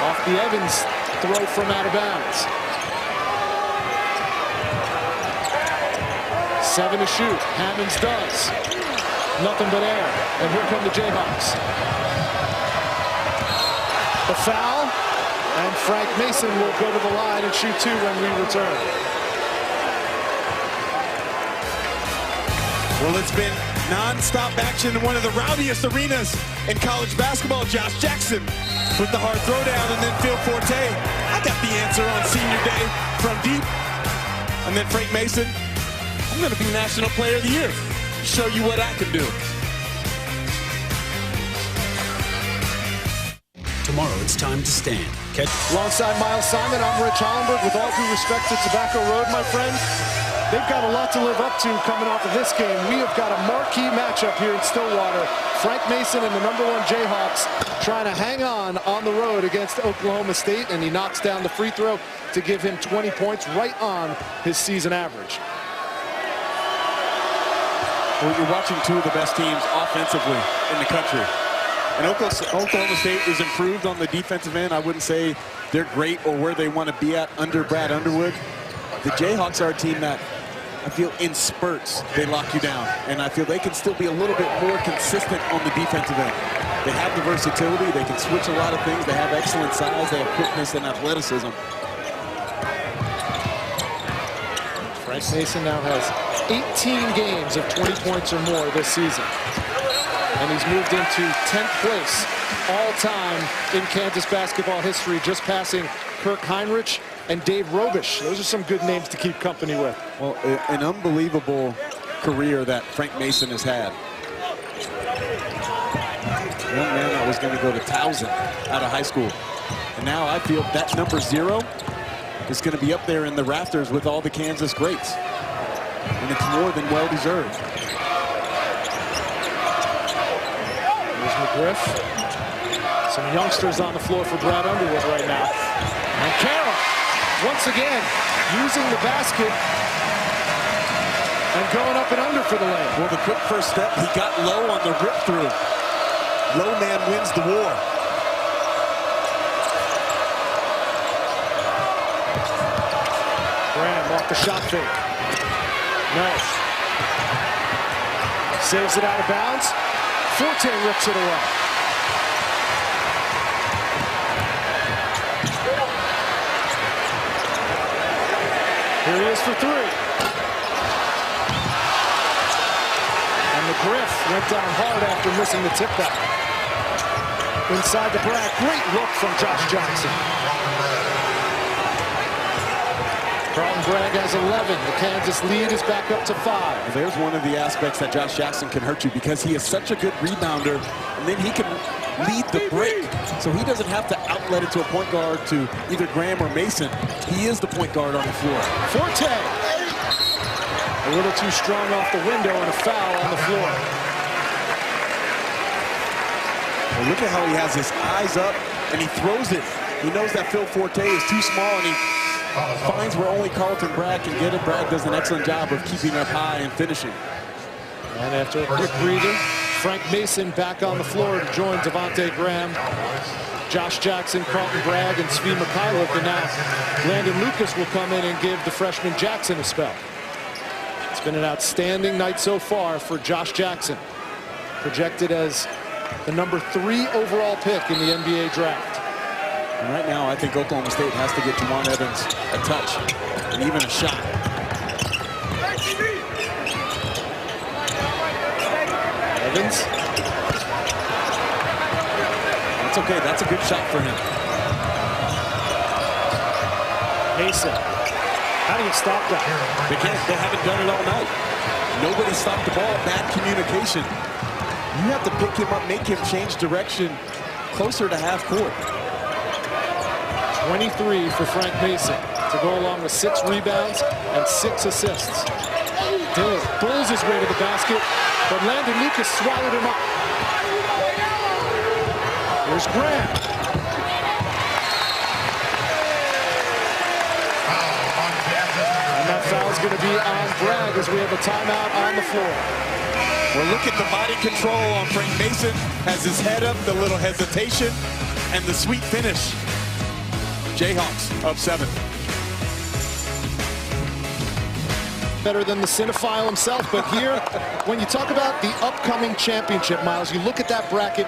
Off the Evans throw from out of bounds. 7 to shoot. Hammonds does. Nothing but air. And here come the Jayhawks. The foul. And Frank Mason will go to the line and shoot 2 when we return. Well, it's been non-stop action in one of the rowdiest arenas in college basketball. Josh Jackson with the hard throwdown, and then Phil Forte. I got the answer on senior day from deep. And then Frank Mason. I'm going to be National Player of the Year. Show you what I can do. Tomorrow it's time to stand. Catch Alongside Miles Simon, I'm Rich Hollenberg. With all due respect to Tobacco Road, my friend, they've got a lot to live up to coming off of this game. We have got a marquee matchup here in Stillwater. Frank Mason and the #1 Jayhawks trying to hang on the road against Oklahoma State, and he knocks down the free throw to give him 20 points, right on his season average. Well, you're watching 2 of the best teams offensively in the country. And Oklahoma State is improved on the defensive end. I wouldn't say they're great or where they want to be at under Brad Underwood. The Jayhawks are a team that I feel in spurts they lock you down. And I feel they can still be a little bit more consistent on the defensive end. They have the versatility. They can switch a lot of things. They have excellent size. They have quickness and athleticism. Frank Mason now has 18 games of 20 points or more this season. And he's moved into 10th place all-time in Kansas basketball history, just passing Kirk Heinrich and Dave Robish. Those are some good names to keep company with. Well, an unbelievable career that Frank Mason has had. One man that was going to go to Towson out of high school. And now I feel that number 0 is going to be up there in the rafters with all the Kansas greats. And it's more than well-deserved. Here's McGriff. Some youngsters on the floor for Brad Underwood right now. And Carroll, once again, using the basket and going up and under for the layup. Well, the quick first step, he got low on the rip through. Low man wins the war. Graham off the shot fake. No. Saves it out of bounds. Forte rips it away. Here he is for 3. And McGriff went down hard after missing the tip back. Inside the Brad, great look from Josh Jackson. Carlton Bragg has 11. The Kansas lead is back up to 5. There's one of the aspects that Josh Jackson can hurt you because he is such a good rebounder, and then he can lead the break. So he doesn't have to outlet it to a point guard to either Graham or Mason. He is the point guard on the floor. Forte. A little too strong off the window and a foul on the floor. Well, look at how he has his eyes up and he throws it. He knows that Phil Forte is too small and he finds where only Carlton Bragg can get it. Bragg does an excellent job of keeping up high and finishing. And after a quick breather, Frank Mason back on the floor to join Devontae Graham, Josh Jackson, Carlton Bragg, and Svi Mikhailuk. And now Landon Lucas will come in and give the freshman Jackson a spell. It's been an outstanding night so far for Josh Jackson, projected as the number 3 overall pick in the NBA draft. And right now, I think Oklahoma State has to get Juwan Evans a touch and even a shot. Evans okay. That's a good shot for him. Mason. How do you stop that? They can't. They haven't done it all night. Nobody stopped the ball. Bad communication. You have to pick him up, make him change direction closer to half court. 23 for Frank Mason to go along with 6 rebounds and 6 assists. Dillard pulls his way to the basket, but Landon Lucas swallowed him up. Here's Graham. And that foul's going to be on Bragg as we have a timeout on the floor. Well, look at the body control on Frank Mason. Has his head up, the little hesitation, and the sweet finish. Jayhawks up 7. Better than the cinephile himself, but here, when you talk about the upcoming championship, Miles, you look at that bracket,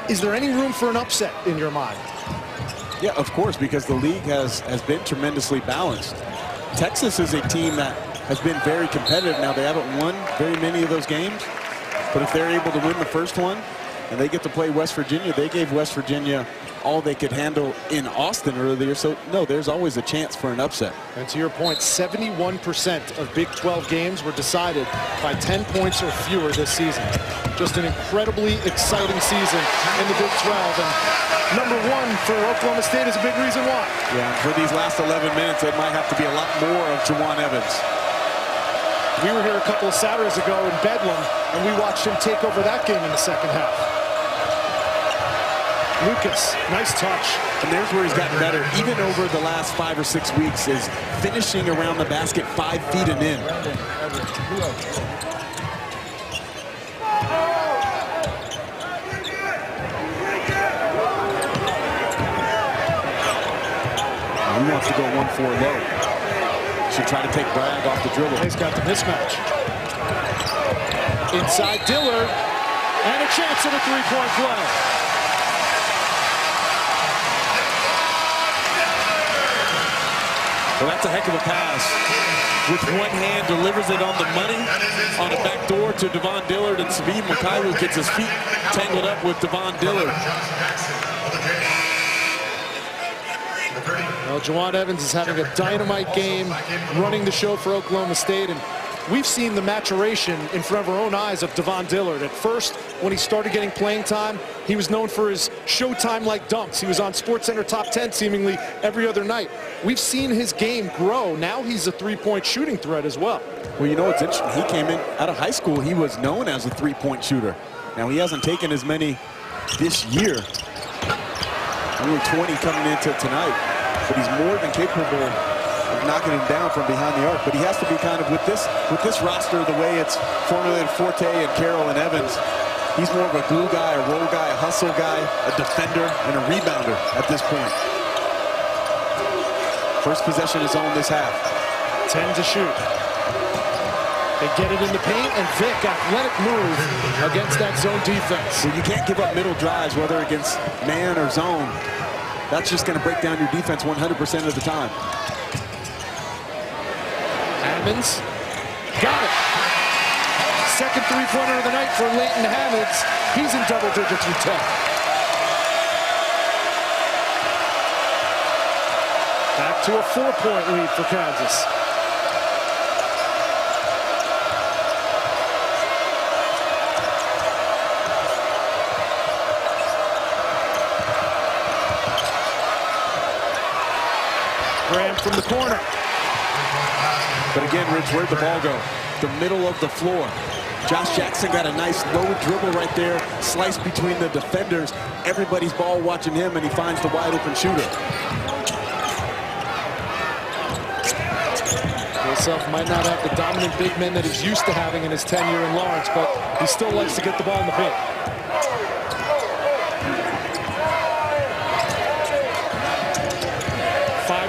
is there any room for an upset in your mind? Yeah, of course, because the league has been tremendously balanced. Texas is a team that has been very competitive. Now, they haven't won very many of those games, but if they're able to win the first one and they get to play West Virginia, they gave West Virginia all they could handle in Austin earlier. So, no, there's always a chance for an upset. And to your point, 71% of Big 12 games were decided by 10 points or fewer this season. Just an incredibly exciting season in the Big 12. And number 1 for Oklahoma State is a big reason why. Yeah, for these last 11 minutes, it might have to be a lot more of Juwan Evans. We were here a couple of Saturdays ago in Bedlam, and we watched him take over that game in the second half. Lucas, nice touch. And there's where he's gotten better, even over the last 5 or 6 weeks, is finishing around the basket 5 feet and in. He wants to go 1-4 low. Should try to take Bragg off the dribble. He's got the mismatch. Inside Dillard, and a chance at a 3-point play. Well, that's a heck of a pass. With one hand, delivers it on the money, on the back door to Devon Dillard, and Svi Mykhailiuk gets his feet tangled up with Devon Dillard. Well, Juwan Evans is having a dynamite game, running the show for Oklahoma State, and we've seen the maturation in front of our own eyes of Devon Dillard. At first, when he started getting playing time, he was known for his Showtime-like dunks. He was on SportsCenter Top 10 seemingly every other night. We've seen his game grow. Now he's a 3-point shooting threat as well. Well, you know what's interesting? He came in out of high school. He was known as a 3-point shooter. Now, he hasn't taken as many this year. Only 20 coming into tonight. But he's more than capable of knocking him down from behind the arc. But he has to be kind of, with this roster, the way it's formulated, Forte and Carroll and Evans, he's more of a glue guy, a roll guy, a hustle guy, a defender, and a rebounder at this point. First possession is on this half. 10 to shoot. They get it in the paint, and Vic, athletic move against that zone defense. Well, you can't give up middle drives, whether against man or zone. That's just going to break down your defense 100% of the time. Hammonds got it. Second 3-pointer of the night for Leighton Hammonds. He's in double digits with 10. Back to a 4-point lead for Kansas. Graham from the corner. But again, Rich, where'd the ball go? The middle of the floor. Josh Jackson got a nice low dribble right there, sliced between the defenders. Everybody's ball watching him, and he finds the wide open shooter. Himself might not have the dominant big men that he's used to having in his tenure in Lawrence, but he still likes to get the ball in the paint.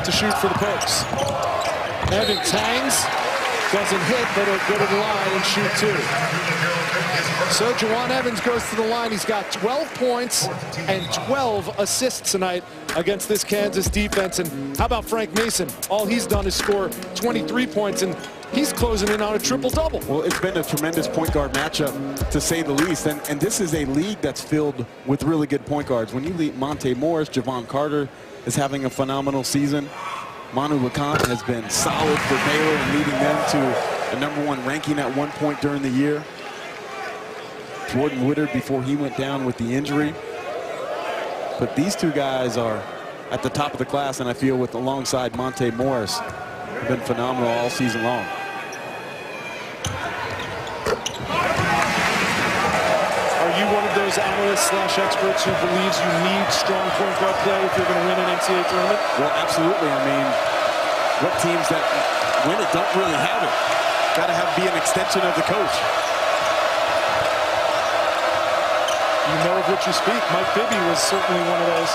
To shoot for the Pokes. Evans hangs, doesn't hit, but he'll go to the line and shoot 2. So Juwan Evans goes to the line. He's got 12 points and 12 assists tonight against this Kansas defense. And how about Frank Mason? All he's done is score 23 points, and he's closing in on a triple-double. Well, it's been a tremendous point guard matchup, to say the least. And this is a league that's filled with really good point guards. When you lead Monte Morris, Javon Carter is having a phenomenal season. Manu LeConte has been solid for Baylor and leading them to the #1 ranking at one point during the year. Jordan Woodard before he went down with the injury. But these two guys are at the top of the class, and I feel with alongside Monte Morris, have been phenomenal all season long. Are you one of those analysts / experts who believes you need strong point guard play if you're going to win an NCAA tournament? Well, absolutely. I mean, what teams that win it don't really have it? Got to be an extension of the coach. You know of which you speak. Mike Bibby was certainly one of those.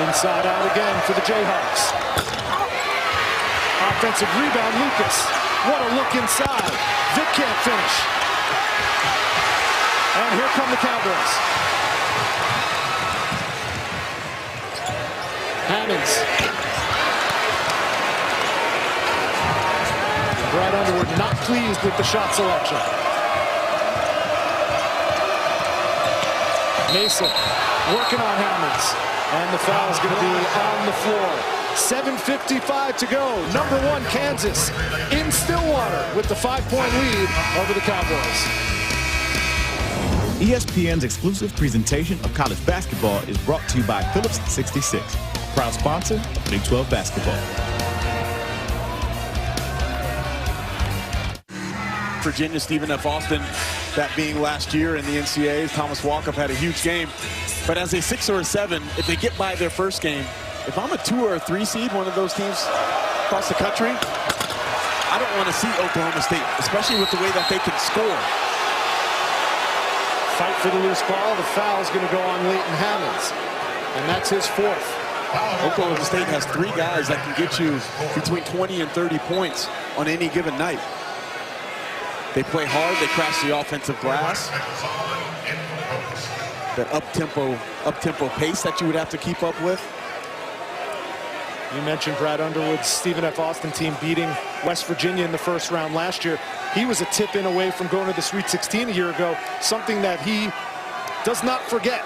Inside out again for the Jayhawks. Offensive rebound, Lucas. What a look inside. Vic can't finish. And here come the Cowboys. Hammonds. Brad Underwood not pleased with the shot selection. Mason working on Hammonds. And the foul is going to be on the floor. 7:55 to go. #1 Kansas in Stillwater with the 5-point lead over the Cowboys. ESPN's exclusive presentation of college basketball is brought to you by Phillips 66, proud sponsor of Big 12 basketball. Virginia, Stephen F. Austin, that being last year in the NCAAs. Thomas Walkup had a huge game. But as a 6 or a 7, if they get by their first game, if I'm a 2 or a 3 seed, one of those teams across the country, I don't want to see Oklahoma State, especially with the way that they can score. Fight for the loose ball. The foul is going to go on Leighton Hammonds. And that's his 4th. Oklahoma State has 3 guys that can get you between 20 and 30 points on any given night. They play hard. They crash the offensive glass. That up-tempo pace that you would have to keep up with. You mentioned Brad Underwood's Stephen F. Austin team beating West Virginia in the first round last year. He was a tip-in away from going to the Sweet 16 a year ago, something that he does not forget.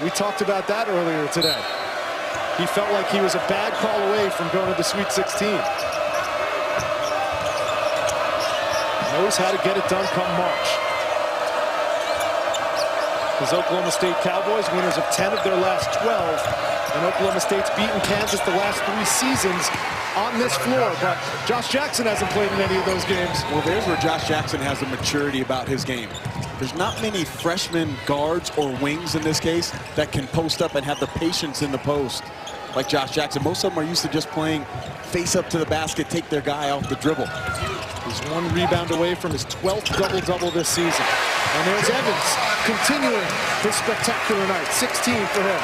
We talked about that earlier today. He felt like he was a bad call away from going to the Sweet 16. Knows how to get it done come March. His Oklahoma State Cowboys, winners of 10 of their last 12. And Oklahoma State's beaten Kansas the last 3 seasons on this floor. But Josh Jackson hasn't played in any of those games. Well, there's where Josh Jackson has a maturity about his game. There's not many freshman guards or wings in this case that can post up and have the patience in the post like Josh Jackson. Most of them are used to just playing face up to the basket, take their guy off the dribble. He's 1 rebound away from his 12th double-double this season. And there's Evans continuing his spectacular night. 16 for him.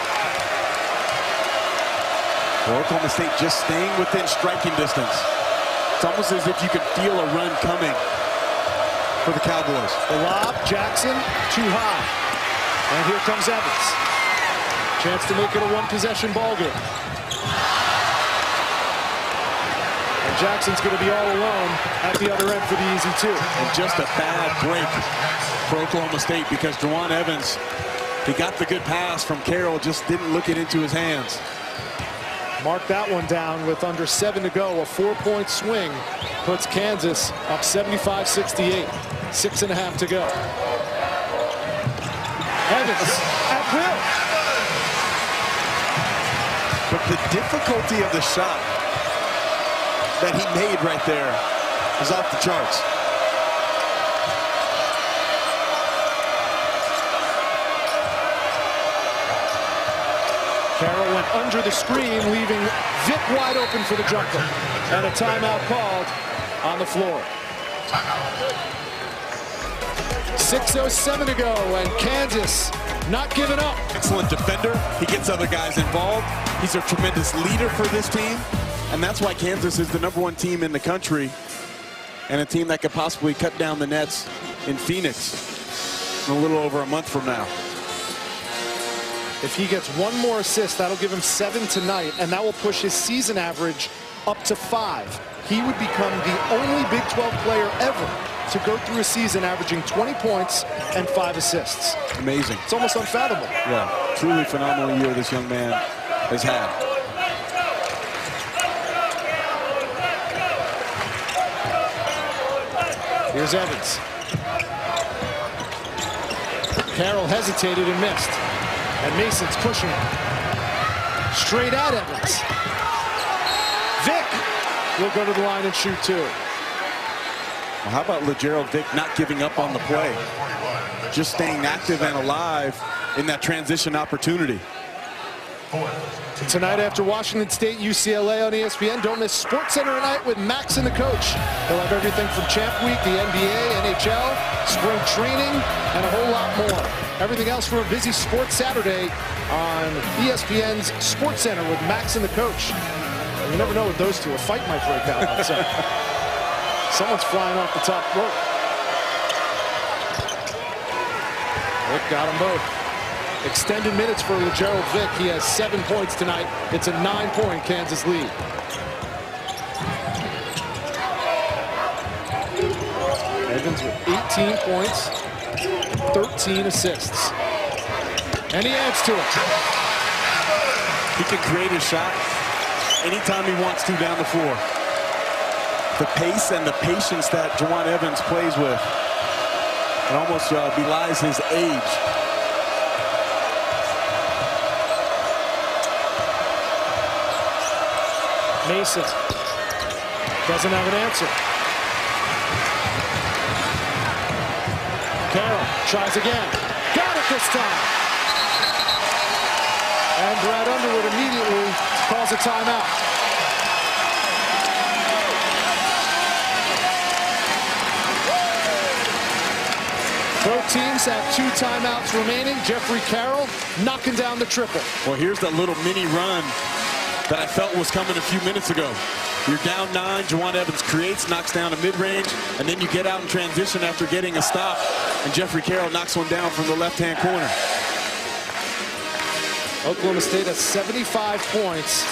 Well, Oklahoma State just staying within striking distance. It's almost as if you could feel a run coming for the Cowboys. The lob, Jackson, too high. And here comes Evans. Chance to make it a 1-possession ball game. And Jackson's going to be all alone at the other end for the easy 2. And just a bad break for Oklahoma State because Juwan Evans, he got the good pass from Carroll, just didn't look it into his hands. Mark that one down with under 7 to go. A 4-point swing puts Kansas up 75-68. 6.5 to go. Evans at will. But the difficulty of the shot that he made right there is off the charts. Carroll went under the screen, leaving Vic wide open for the jumper. And a timeout called on the floor. 6:07 to go, and Kansas not giving up. Excellent defender. He gets other guys involved. He's a tremendous leader for this team. And that's why Kansas is the #1 team in the country and a team that could possibly cut down the nets in Phoenix in a little over a month from now. If he gets one more assist, that'll give him 7 tonight, and that will push his season average up to 5. He would become the only Big 12 player ever to go through a season averaging 20 points and 5 assists. Amazing. It's almost unfathomable. Yeah, truly phenomenal year this young man has had. Here's Evans. Carroll hesitated and missed. And Mason's pushing him. Straight at Evans. Vic will go to the line and shoot 2. Well, how about LeGerald Vic not giving up on the play? Just staying active and alive in that transition opportunity. Tonight after Washington State, UCLA on ESPN. Don't miss SportsCenter tonight with Max and the coach. They'll have everything from Champ Week, the NBA, NHL, spring training, and a whole lot more. Everything else for a busy sports Saturday on ESPN's SportsCenter with Max and the coach. And you never know with those two. A fight might break out. Someone's flying off the top rope. Rick got them both. Extended minutes for LeGerald Vic. He has 7 points tonight. It's a 9-point Kansas lead. Evans with 18 points, 13 assists. And he adds to it. He can create a shot anytime he wants to down the floor. The pace and the patience that Jawun Evans plays with, it almost belies his age. Mason doesn't have an answer. Carroll tries again. Got it this time. And Brad Underwood immediately calls a timeout. Both teams have 2 timeouts remaining. Jeffrey Carroll knocking down the triple. Well, here's the little mini run that I felt was coming a few minutes ago. You're down 9, Jawun Evans creates, knocks down a mid-range, and then you get out in transition after getting a stop, and Jeffrey Carroll knocks one down from the left-hand corner. Oklahoma State has 75 points,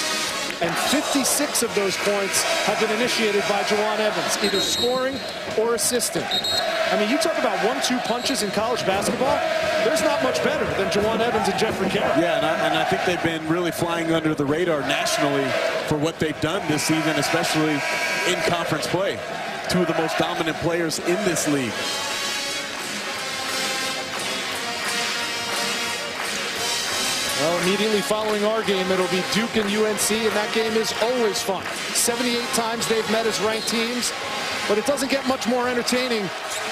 and 56 of those points have been initiated by Jawun Evans, either scoring or assisting. I mean, you talk about 1-2 punches in college basketball, there's not much better than Jawun Evans and Jeffrey Carroll. Yeah, and I think they've been really flying under the radar nationally for what they've done this season, especially in conference play. 2 of the most dominant players in this league. Well, immediately following our game, it'll be Duke and UNC, and that game is always fun. 78 times they've met as ranked teams, but it doesn't get much more entertaining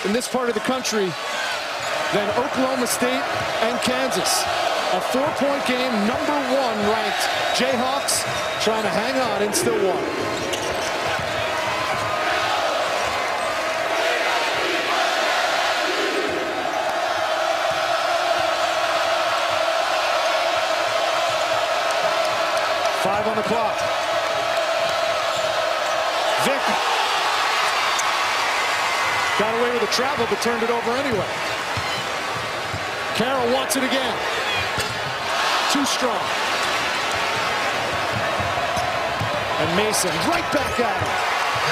in this part of the country than Oklahoma State and Kansas. A 4-point game, #1 ranked Jayhawks trying to hang on in Stillwater. Five on the clock. Vic got away with a travel, but turned it over anyway. Carroll wants it again. Too strong. And Mason right back at him.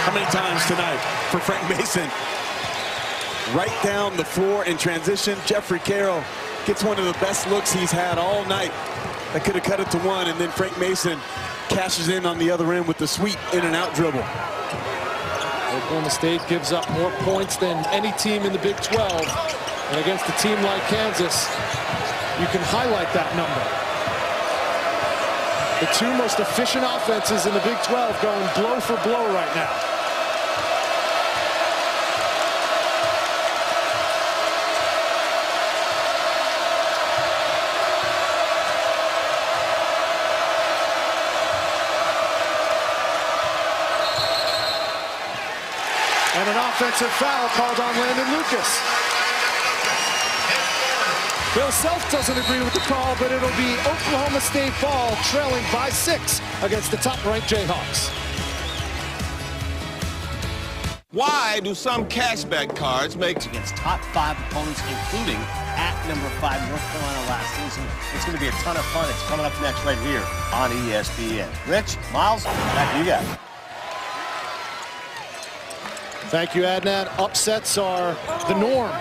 How many times tonight for Frank Mason? Right down the floor in transition. Jeffrey Carroll gets one of the best looks he's had all night. That could have cut it to 1, and then Frank Mason cashes in on the other end with the sweet in-and-out dribble. Oklahoma State gives up more points than any team in the Big 12. And against a team like Kansas, you can highlight that number. The 2 most efficient offenses in the Big 12 going blow for blow right now. And an offensive foul called on Landon Lucas. Bill Self doesn't agree with the call, but it'll be Oklahoma State ball, trailing by 6 against the top-ranked Jayhawks. Why do some cashback cards make against top 5 opponents, including at number 5 North Carolina last season. It's going to be a ton of fun. It's coming up next right here on ESPN. Rich, Miles, back to you guys. Thank you, Adnan. Upsets are the norm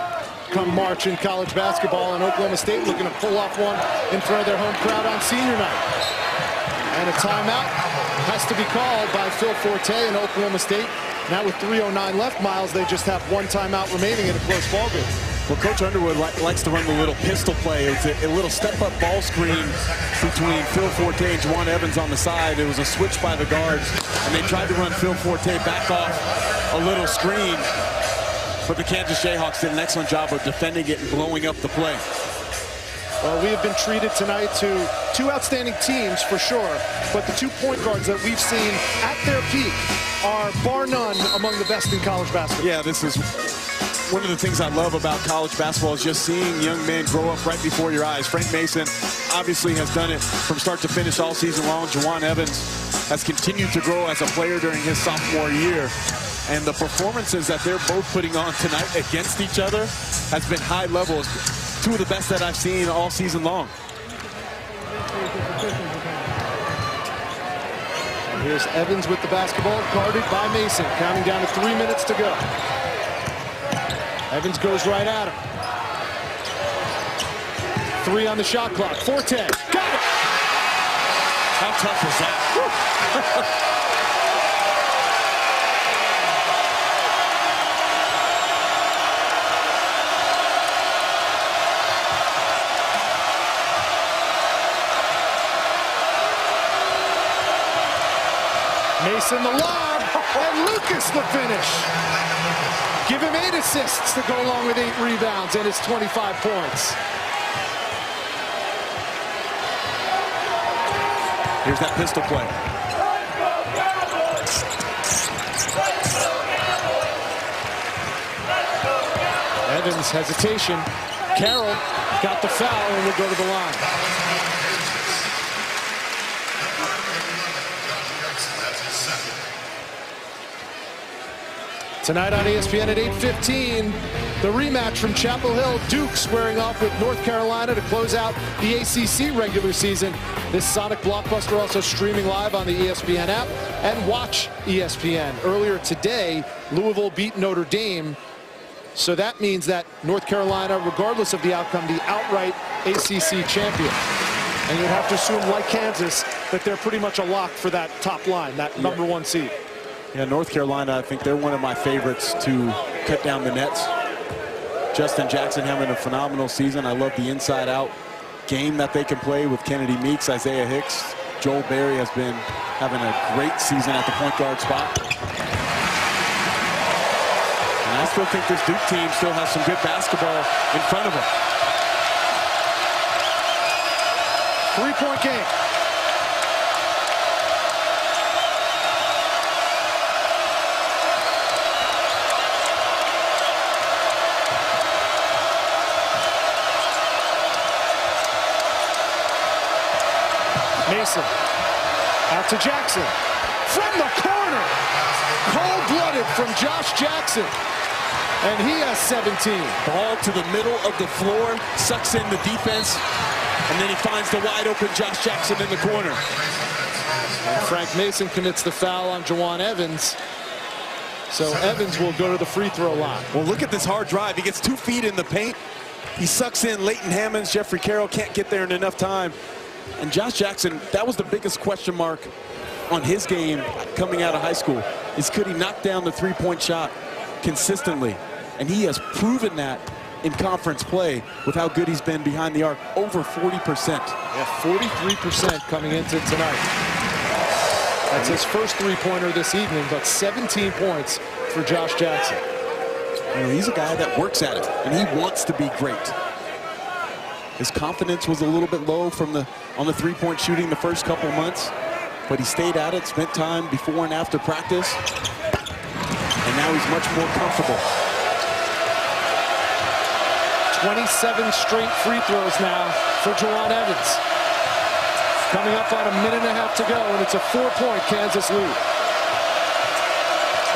come March in college basketball, and Oklahoma State looking to pull off one in front of their home crowd on senior night. And a timeout has to be called by Phil Forte in Oklahoma State. Now with 3:09 left, Miles, they just have one timeout remaining in a close ball game. Well, Coach Underwood likes to run the little pistol play. It was a little step-up ball screen between Phil Forte and Juwan Evans on the side. It was a switch by the guards, and they tried to run Phil Forte back off a little screen, but the Kansas Jayhawks did an excellent job of defending it and blowing up the play. Well, we have been treated tonight to two outstanding teams for sure, but the 2 point guards that we've seen at their peak are bar none among the best in college basketball. Yeah, this is one of the things I love about college basketball is just seeing young men grow up right before your eyes. Frank Mason obviously has done it from start to finish all season long. Juwan Evans has continued to grow as a player during his sophomore year. And the performances that they're both putting on tonight against each other has been high level. Two of the best that I've seen all season long. And here's Evans with the basketball, guarded by Mason, counting down to 3 minutes to go. Evans goes right at him. 3 on the shot clock. Forte, got it! How tough is that? Mason the lob, and Lucas the finish. Give him 8 assists to go along with 8 rebounds and his 25 points. Here's that pistol play. Evans hesitation. Carroll got the foul and will go to the line. Tonight on ESPN at 8:15, the rematch from Chapel Hill. Duke squaring off with North Carolina to close out the ACC regular season. This Sonic blockbuster also streaming live on the ESPN app and Watch ESPN. Earlier today, Louisville beat Notre Dame. So that means that North Carolina, regardless of the outcome, the outright ACC champion. And you'd have to assume, like Kansas, that they're pretty much a lock for that top line, that number 1 seed. Yeah, North Carolina, I think they're one of my favorites to cut down the nets. Justin Jackson having a phenomenal season. I love the inside-out game that they can play with Kennedy Meeks, Isaiah Hicks. Joel Berry has been having a great season at the point guard spot. And I still think this Duke team still has some good basketball in front of them. 3-point game. Mason out to Jackson from the corner, cold-blooded from Josh Jackson, and he has 17. Ball to the middle of the floor, sucks in the defense, and then he finds the wide-open Josh Jackson in the corner. And Frank Mason commits the foul on Juwan Evans, so Evans will go to the free throw line. Well, look at this hard drive. He gets 2 feet in the paint. He sucks in Leighton Hammonds. Jeffrey Carroll can't get there in enough time. And Josh Jackson, that was the biggest question mark on his game coming out of high school, is could he knock down the 3-point shot consistently? And he has proven that in conference play with how good he's been behind the arc, over 40%. Yeah, 43% coming into tonight. That's his first 3-pointer this evening, but 17 points for Josh Jackson. You know, he's a guy that works at it, and he wants to be great. His confidence was a little bit low on the 3-point shooting the first couple months, but he stayed at it, spent time before and after practice, and now he's much more comfortable. 27 straight free throws now for Juwan Evans. Coming up on 1.5 minutes to go, and it's a 4-point Kansas lead.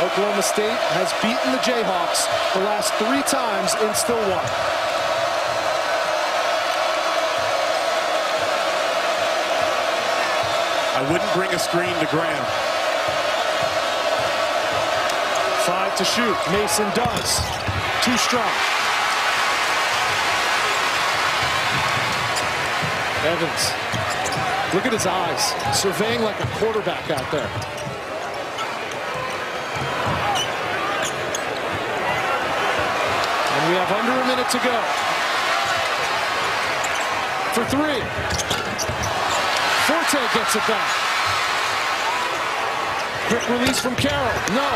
Oklahoma State has beaten the Jayhawks the last 3 times in Stillwater. I wouldn't bring a screen to Graham. 5 to shoot. Mason does. Too strong. Evans. Look at his eyes. Surveying like a quarterback out there. And we have under a minute to go. For 3. Forte gets it back. Quick release from Carroll. No.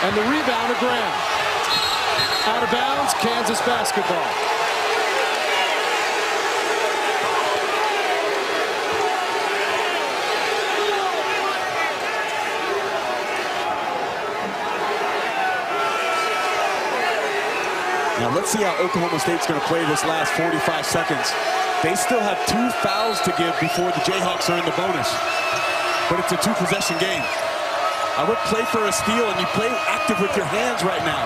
And the rebound to Graham. Out of bounds, Kansas basketball. Now let's see how Oklahoma State's going to play this last 45 seconds. They still have 2 fouls to give before the Jayhawks are in the bonus. But it's a 2-possession game. I would play for a steal, and you play active with your hands right now.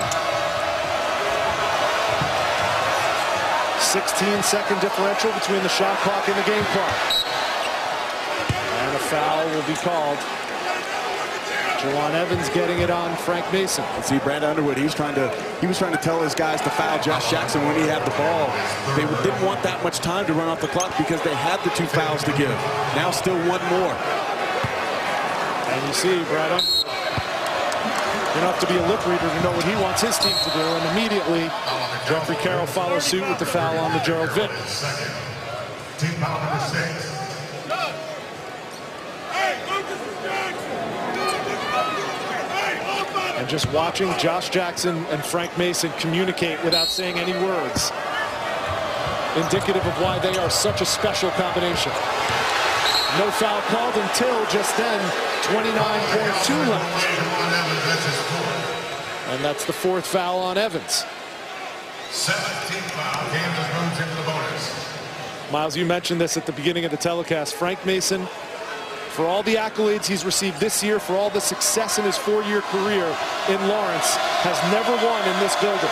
16-second differential between the shot clock and the game clock. And a foul will be called. Juwan Evans getting it on Frank Mason. See, Brad Underwood, he was trying to tell his guys to foul Josh Jackson when he had the ball. They didn't want that much time to run off the clock because they had the 2 fouls to give. Now still 1 more. And you see, Brad Underwood, you don't have to be a lip reader to know what he wants his team to do. And immediately, Jeffrey Carroll follows suit with the foul on the Gerald Vick. Team foul number 6. And just watching Josh Jackson and Frank Mason communicate without saying any words, indicative of why they are such a special combination. No foul called until just then, 29.2 left. And that's the 4th foul on Evans. 17th foul. Kansas moves into the bonus. Miles, you mentioned this at the beginning of the telecast. Frank Mason, for all the accolades he's received this year, for all the success in his 4-year career in Lawrence, has never won in this building.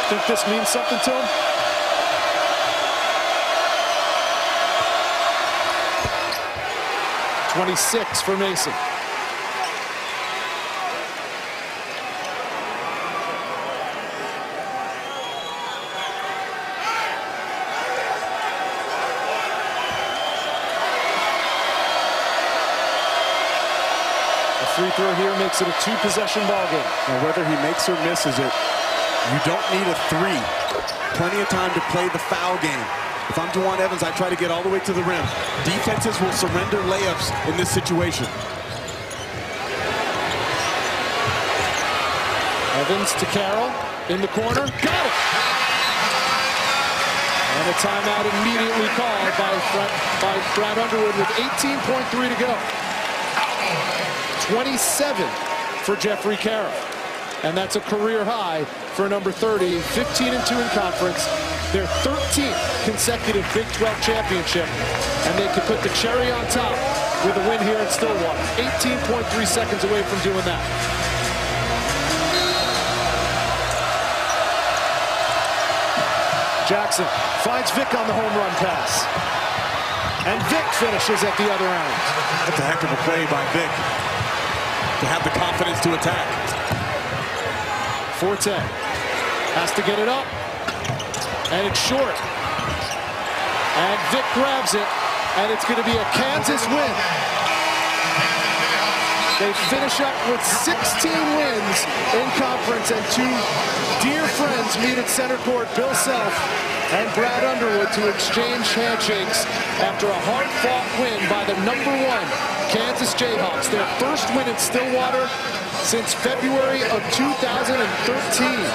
Think this means something to him? .26 for Mason. Free throw here makes it a 2-possession ball game. Now, whether he makes or misses it, you don't need a 3. Plenty of time to play the foul game. If I'm Juwan Evans, I try to get all the way to the rim. Defenses will surrender layups in this situation. Evans to Carroll in the corner. Got it! And a timeout immediately called by Brad Underwood with 18.3 to go. 27 for Jeffrey Carroll. And that's a career high for number 30, 15-2 in conference. Their 13th consecutive Big 12 championship. And they could put the cherry on top with a win here in Stillwater. 18.3 seconds away from doing that. Jackson finds Vick on the home run pass. And Vick finishes at the other end. That's a heck of a play by Vick to have the confidence to attack. Forte has to get it up. And it's short. And Vick grabs it. And it's going to be a Kansas win. They finish up with 16 wins in conference, and 2 dear friends meet at center court, Bill Self and Brad Underwood, to exchange handshakes after a hard-fought win by the #1 Kansas Jayhawks, their first win in Stillwater since February of 2013.